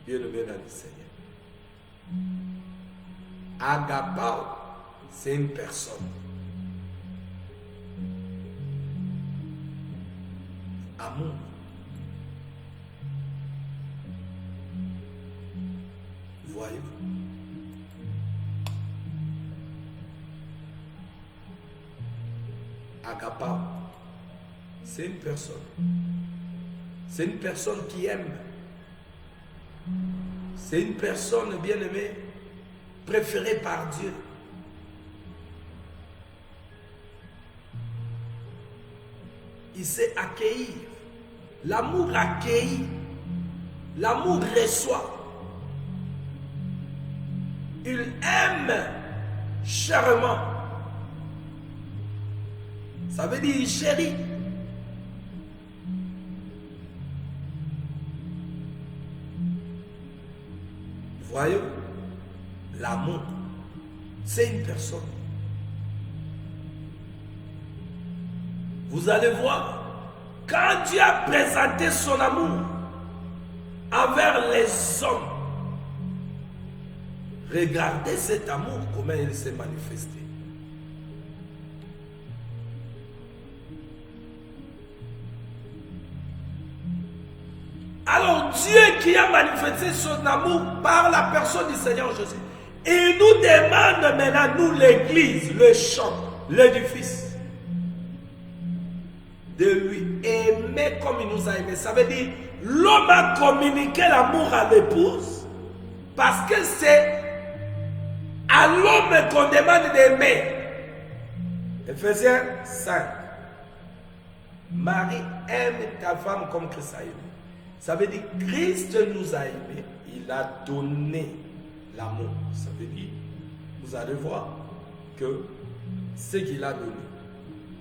Bien-aimé dans le Seigneur. Agapao, c'est une personne. Amour. Voyez-vous. Agapao, c'est une personne. C'est une personne qui aime. C'est une personne bien-aimée, préférée par Dieu. Il sait accueillir. L'amour accueille. L'amour reçoit. Il aime chèrement. Ça veut dire il chérit. Voyons, l'amour, c'est une personne. Vous allez voir, quand Dieu a présenté son amour envers les hommes, regardez cet amour, comment il s'est manifesté. Alors Dieu qui a manifesté son amour par la personne du Seigneur Jésus, il nous demande maintenant, nous l'église, le chant, l'édifice, de lui aimer comme il nous a aimés. Ça veut dire, l'homme a communiqué l'amour à l'épouse, parce que c'est à l'homme qu'on demande d'aimer. Ephésiens 5. Marie, aime ta femme comme Christ a aimé. Ça veut dire Christ nous a aimés, il a donné l'amour. Ça veut dire, vous allez voir que ce qu'il a donné,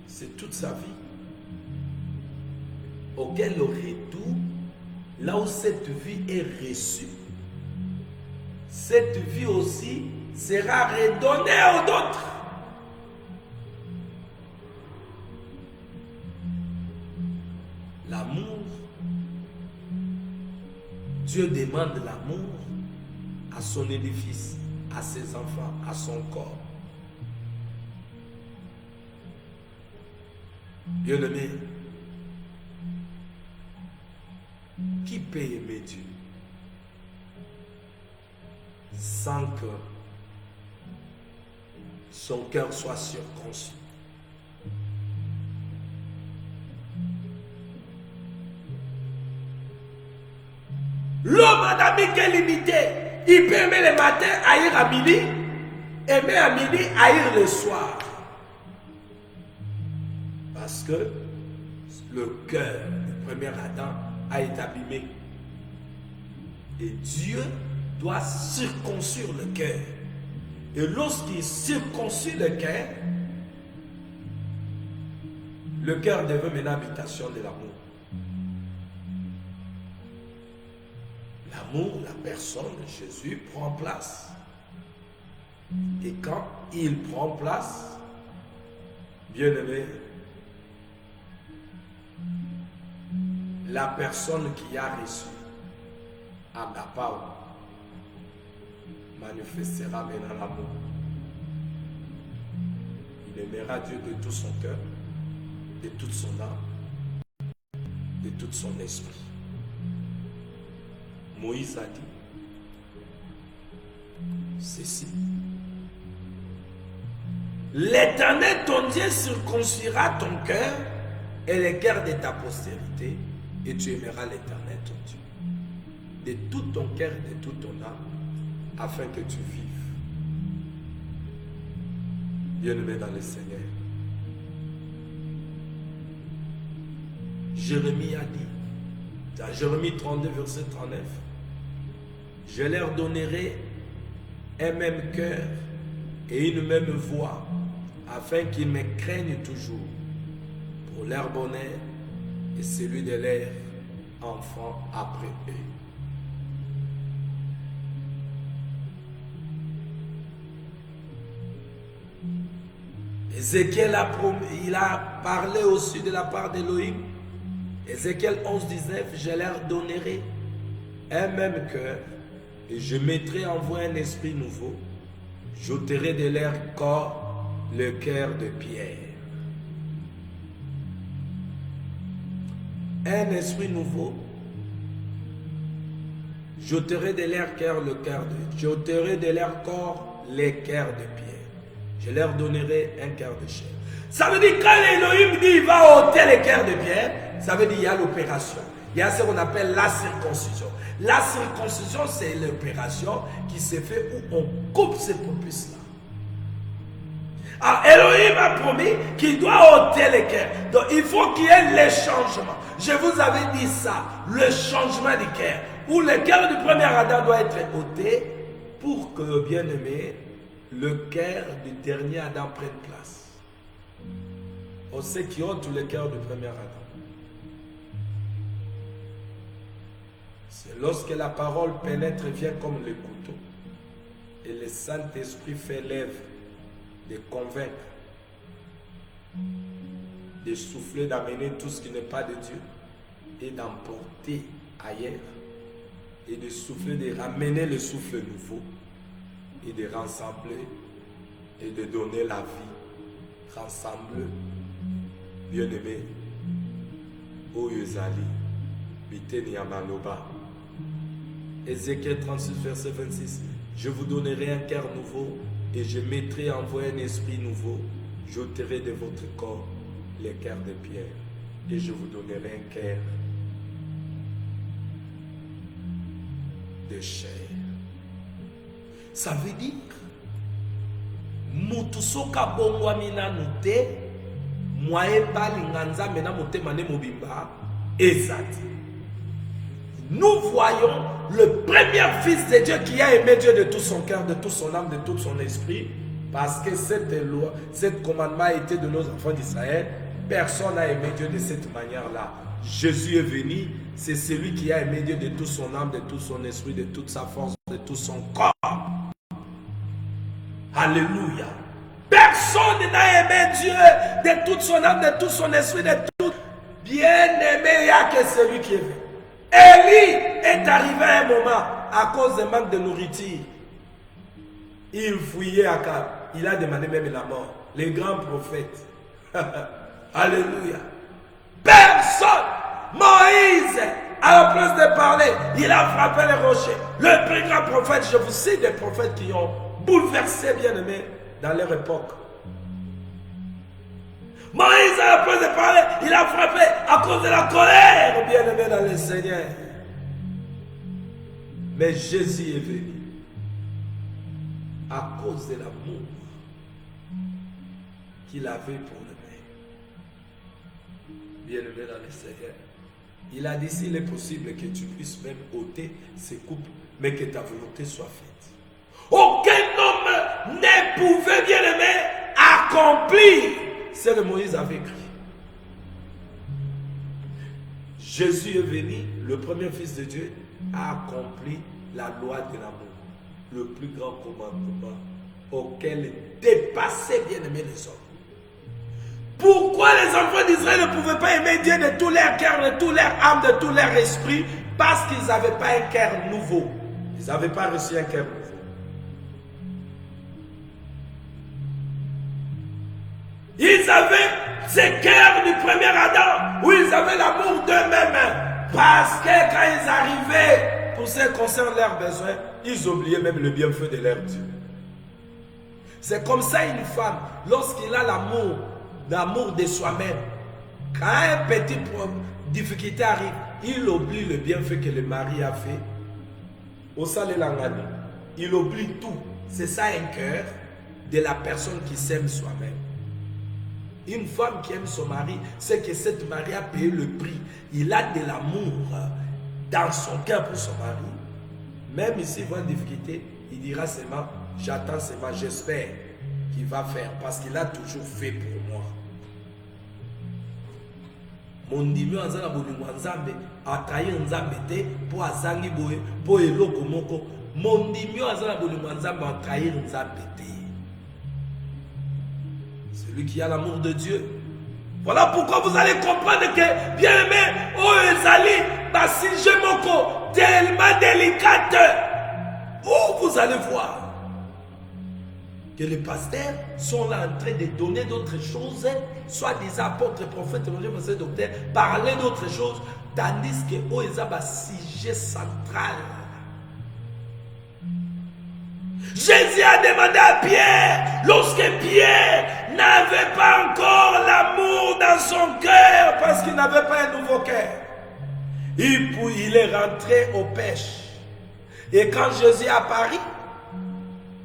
c'est toute sa vie. Auquel le retour, là où cette vie est reçue, cette vie aussi sera redonnée aux autres. L'amour, Dieu demande l'amour à son édifice, à ses enfants, à son corps. Bien-aimé, qui peut aimer Dieu sans que son cœur soit circoncis? L'homme adamique est limité. Il peut aimer le matin, haïr à midi, aimer à midi, haïr le soir. Parce que le cœur du premier Adam a été abîmé. Et Dieu doit circoncire le cœur. Et lorsqu'il circoncit le cœur devient maintenant habitation de l'amour. L'amour, la personne de Jésus prend place. Et quand il prend place, bien-aimé, la personne qui a reçu Agapao manifestera maintenant l'amour. Il aimera Dieu de tout son cœur, de toute son âme, de tout son esprit. Moïse a dit ceci: l'Éternel ton Dieu circoncira ton cœur et le cœur de ta postérité, et tu aimeras l'Éternel ton Dieu de tout ton cœur et de toute ton âme, afin que tu vives. Bien-aimé dans le Seigneur, Jérémie a dit dans Jérémie 32 verset 39, je leur donnerai un même cœur et une même voix, afin qu'ils me craignent toujours, pour leur bonheur et celui de leurs enfants après eux. Ézéchiel il a parlé aussi de la part d'Élohim. Ézéchiel 11, 19, je leur donnerai un même cœur et je mettrai en vous un esprit nouveau. J'ôterai de leur corps le cœur de pierre. Un esprit nouveau. J'ôterai de leur cœur le cœur de... J'ôterai de leur corps les cœurs de pierre. je leur donnerai un cœur de chair. Ça veut dire quand Elohim dit il va ôter les cœurs de pierre, ça veut dire il y a l'opération. Il y a ce qu'on appelle la circoncision. La circoncision, c'est l'opération qui se fait où on coupe ces prépuces-là. Alors Elohim a promis qu'il doit ôter les cœurs. Donc il faut qu'il y ait les changements. Je vous avais dit ça, le changement du cœur. Où le cœur du premier Adam doit être ôté pour que, bien aimé, le cœur du dernier Adam prenne place. On sait qui ôte le cœur du premier Adam. C'est lorsque la parole pénètre, vient comme le couteau. Et le Saint-Esprit fait l'œuvre de convaincre, de souffler, d'amener tout ce qui n'est pas de Dieu et d'emporter ailleurs et de souffler, de ramener le souffle nouveau et de rassembler et de donner la vie. Rassemble, bien-aimé, Oyezali, Biteni Amaloba. Ézéchiel 36, verset 26. Je vous donnerai un cœur nouveau et je mettrai en vous un esprit nouveau. J'ôterai de votre corps les cœurs de pierre et je vous donnerai un cœur de chair. Ça veut dire mutusoka bongwami nanu te moye balinga nzambe na motema ne mobimba ezati. Nous voyons le premier fils de Dieu qui a aimé Dieu de tout son cœur, de toute son âme, de tout son esprit, parce que cette loi, cette commandement a été de nos enfants d'Israël. Personne n'a aimé Dieu de cette manière-là. Jésus est venu, c'est celui qui a aimé Dieu de toute son âme, de tout son esprit, de toute sa force, de tout son corps. Alléluia. Personne n'a aimé Dieu de toute son âme, de tout son esprit, de tout. Bien-aimé, il n'y a que celui qui est venu. Élie est arrivé à un moment à cause d'un manque de nourriture. Il fouillait Akab. Il a demandé même la mort. Les grands prophètes. Alléluia. Personne. Moïse, à la place de parler, il a frappé les rochers. Le plus grand prophète, je vous cite des prophètes qui ont bouleversé, bien-aimés, dans leur époque. Moïse, à la place de parler, il a frappé à cause de la colère, bien-aimé dans le Seigneur. Mais Jésus est venu à cause de l'amour qu'il avait pour le Père. Bien-aimé dans le Seigneur. Il a dit s'il est possible que tu puisses même ôter ces coupes, mais que ta volonté soit faite. Aucun homme ne pouvait, bien-aimé, accomplir ce que Moïse avait écrit. Jésus est venu, le premier fils de Dieu, a accompli la loi de l'amour, le plus grand commandement auquel dépassaient, bien-aimés, les hommes. Pourquoi les enfants d'Israël ne pouvaient pas aimer Dieu de tout leur cœur, de tout leur âme, de tout leur esprit? Parce qu'ils n'avaient pas un cœur nouveau. Ils n'avaient pas reçu un cœur nouveau. Ils avaient ce cœur du premier Adam, où ils avaient l'amour d'eux-mêmes. Parce que quand ils arrivaient, pour ce qui concerne leurs besoins, ils oubliaient même le bienfait de leur Dieu. C'est comme ça une femme, lorsqu'il a l'amour de soi-même, quand une petite difficulté arrive, il oublie le bienfait que le mari a fait. Au salé langani, il oublie tout. C'est ça un cœur de la personne qui s'aime soi-même. Une femme qui aime son mari, c'est que cette mari a payé le prix. Il a de l'amour dans son cœur pour son mari. Même s'il voit une difficulté, il dira seulement, j'attends seulement, j'espère qu'il va faire, parce qu'il a toujours fait pour moi. Mon dimi azala bolingo nzambe ataye nzambe te po azangi boye po eloko moko. Mon dimi azala bolingo nzambe ataye nzambe te. Celui qui a l'amour de Dieu. Voilà pourquoi vous allez comprendre que, bien aimé, oh ezali basi jemoko tellement délicate. Où vous allez voir que les pasteurs sont là en train de donner d'autres choses, soit des apôtres, prophètes, théologiens, docteurs, parler d'autres choses, tandis que Oeza a un sujet central. Jésus a demandé à Pierre, lorsque Pierre n'avait pas encore l'amour dans son cœur parce qu'il n'avait pas un nouveau cœur. Il est rentré aux pêches. Et quand Jésus apparut,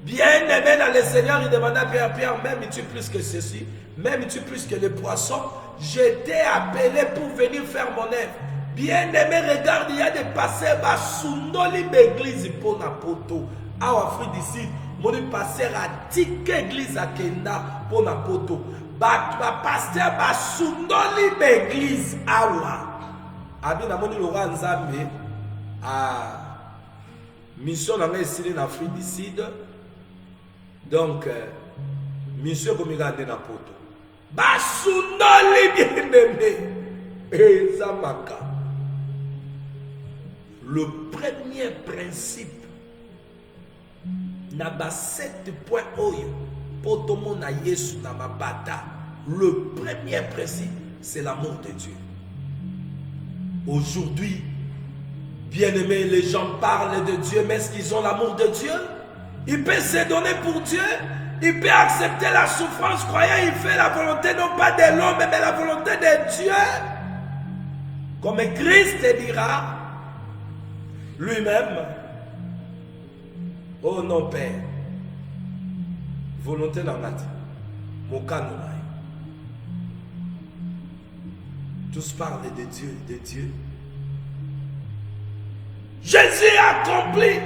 bien aimé dans le Seigneur, il demanda à Pierre, Pierre, m'aimes-tu plus que ceci? M'aimes-tu plus que les poissons? Je t'ai appelé pour venir faire mon œuvre. Bien aimé, regarde, il y a des pasteurs qui sont l'église pour la poto. En Afrique du Sud, mon pasteur a dit que l'église a Kenda pour la poto. Pasteur qui sont l'église awa. Abi na moni Laurent Nzambe à mission dans en Afrique du Sud. Donc, mission comme il a dit na poto. Basundoli bien-aimé. Et Zamaka. Le premier principe na ba 7 points oyo poto mona Yesu na mabata. Le premier principe, c'est l'amour de Dieu. Aujourd'hui, bien-aimés, les gens parlent de Dieu, mais est-ce qu'ils ont l'amour de Dieu? Il peut se donner pour Dieu, il peut accepter la souffrance, croyant il fait la volonté non pas de l'homme, mais la volonté de Dieu. Comme Christ dira lui-même, oh non Père, volonté dans la mon canon. Tous parlent de Dieu, de Dieu. Jésus a accompli.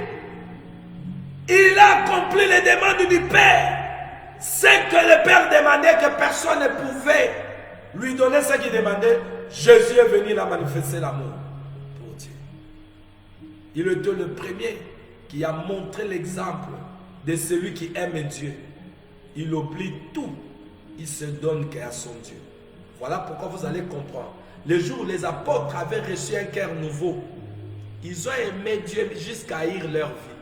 Il a accompli les demandes du Père. Ce que le Père demandait, que personne ne pouvait lui donner ce qu'il demandait. Jésus est venu là manifester l'amour pour Dieu. Il était le premier qui a montré l'exemple de celui qui aime Dieu. Il oublie tout. Il se donne qu'à son Dieu. Voilà pourquoi vous allez comprendre. Le jour où les apôtres avaient reçu un cœur nouveau, ils ont aimé Dieu jusqu'à haïr leur vie.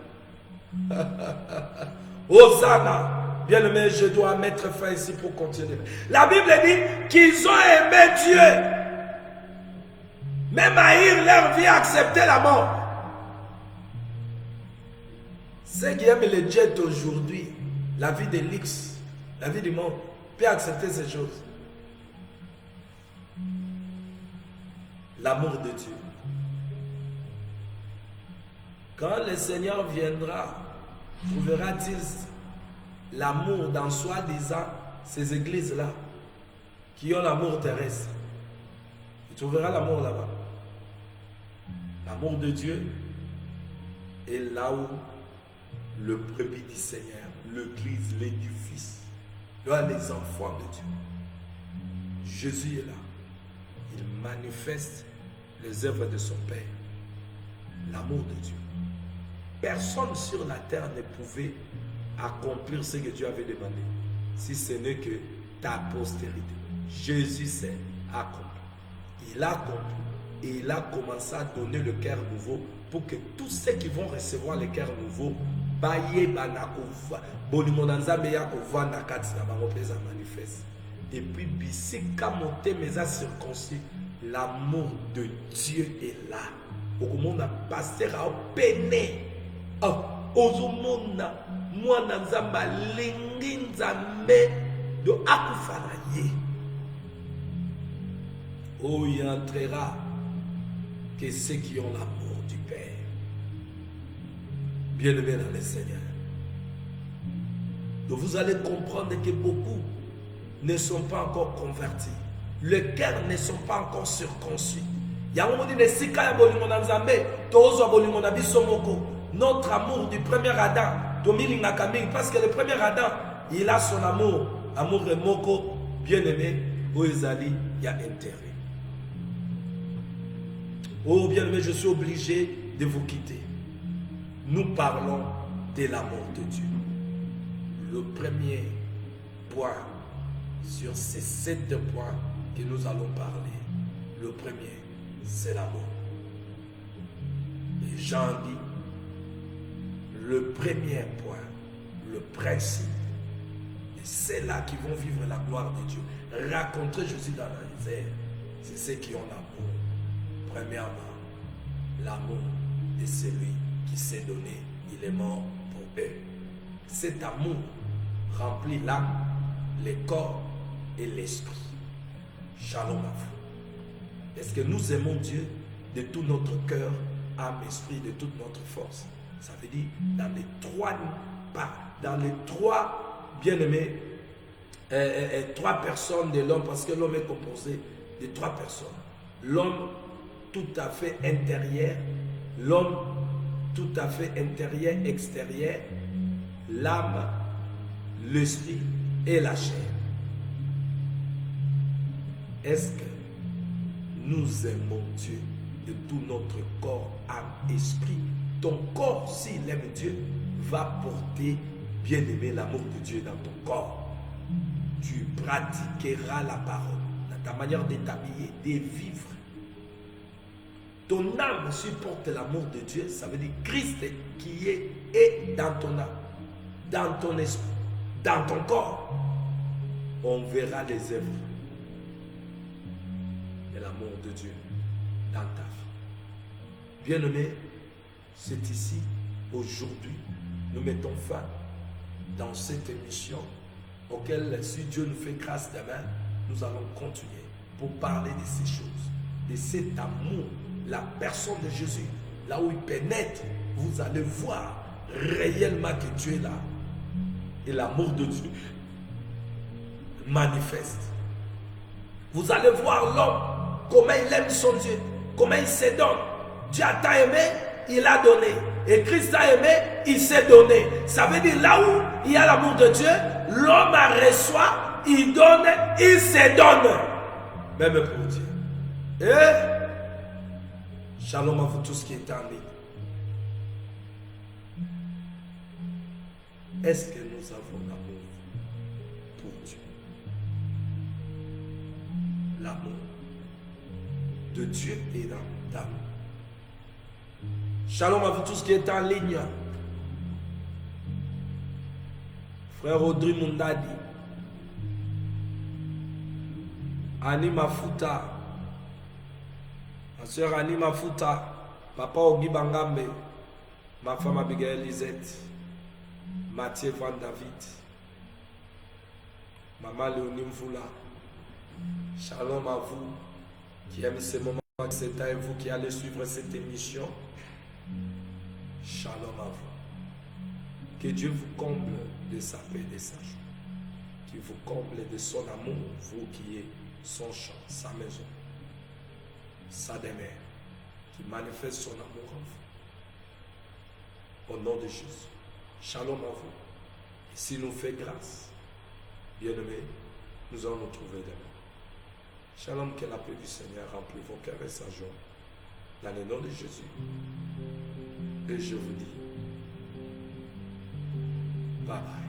Hosanna, bien aimé, je dois mettre fin ici pour continuer. La Bible dit qu'ils ont aimé Dieu, même haïr leur vie, accepter la mort. Ceux qui aiment le jet aujourd'hui, la vie de luxe, la vie du monde, peuvent accepter ces choses. L'amour de Dieu. Quand le Seigneur viendra, trouvera-t-il l'amour dans soi-disant ces églises-là qui ont l'amour terrestre? Il trouvera l'amour là-bas. L'amour de Dieu est là où le brebis du Seigneur, l'église, l'édifice, là les enfants de Dieu. Jésus est là. Il manifeste les œuvres de son Père. L'amour de Dieu. Personne sur la terre ne pouvait accomplir ce que Dieu avait demandé, si ce n'est que ta postérité. Jésus s'est accompli. Il a accompli et il a commencé à donner le cœur nouveau pour que tous ceux qui vont recevoir le cœur nouveau, et puis, l'amour de Dieu est là. Au monde a passé à peiner. Ozomona, moi Nzamba lingi nzambe de akufanaye. Oh, il entrera que ceux qui ont l'amour du Père. Bien-aimés dans le Seigneur. Donc vous allez comprendre que beaucoup ne sont pas encore convertis. Les cœurs ne sont pas encore circoncis. Notre amour du premier Adam, parce que le premier Adam, il a son amour, amour de moko, bien-aimé, où Ezali, il y a intérêt. Oh bien-aimé, je suis obligé de vous quitter. Nous parlons de l'amour de Dieu. Le premier point sur ces 7 points que nous allons parler, le premier, c'est l'amour. Et Jean dit, le premier point, le principe, et c'est là qui vont vivre la gloire de Dieu. Rencontrer Jésus dans la misère, c'est ceux qui ont l'amour. Premièrement, l'amour de celui qui s'est donné, il est mort pour eux. Cet amour remplit l'âme le corps et l'esprit. Shalom à vous. Est-ce que nous aimons Dieu de tout notre cœur, âme, esprit, de toute notre force? Ça veut dire dans les trois pas, dans les trois bien-aimés, trois personnes de l'homme, parce que l'homme est composé de trois personnes. L'homme tout à fait intérieur, l'homme tout à fait intérieur, extérieur, l'âme, l'esprit et la chair. Est-ce que nous aimons Dieu de tout notre corps, âme, esprit? Ton corps, s'il aime Dieu, va porter, bien-aimé, l'amour de Dieu dans ton corps. Tu pratiqueras la parole, dans ta manière de t'habiller, de vivre. Ton âme supporte l'amour de Dieu, ça veut dire Christ qui est dans ton âme, dans ton esprit, dans ton corps. On verra les œuvres de l'amour de Dieu dans ta vie. Bien-aimé, c'est ici, aujourd'hui, nous mettons fin dans cette émission auquel, si Dieu nous fait grâce demain, nous allons continuer pour parler de ces choses, de cet amour, la personne de Jésus, là où il pénètre, vous allez voir réellement que Dieu est là. Et l'amour de Dieu manifeste. Vous allez voir l'homme, comment il aime son Dieu, comment il se donne. Dieu a tant aimé, il a donné. Et Christ a aimé, il s'est donné. Ça veut dire là où il y a l'amour de Dieu, l'homme reçoit, il donne, il se donne. Même pour Dieu. Et shalom à vous tous qui êtes en ligne. Est-ce que nous avons l'amour pour Dieu? L'amour de Dieu est dans l'âme. Shalom à vous tous qui êtes en ligne. Frère Audrey Mundadi, Annie Mafuta, ma soeur Annie Mafuta, Papa Ogi Bangambe, ma femme Abigail Lisette, Mathieu Van David, Maman Léonie Mvoula. Shalom à vous qui aimez ce moment, c'est à vous qui allez suivre cette émission. Shalom à vous. Que Dieu vous comble de sa paix et de sa joie. Qu'il vous comble de son amour, vous qui êtes son champ, sa maison, sa demeure. Qui manifeste son amour en vous. Au nom de Jésus. Shalom à vous. Et s'il nous fait grâce, bien-aimés, nous allons nous trouver demain. Shalom, que la paix du Seigneur remplit vos cœurs et sa joie. Dans le nom de Jésus. Et je vous dis, bye bye.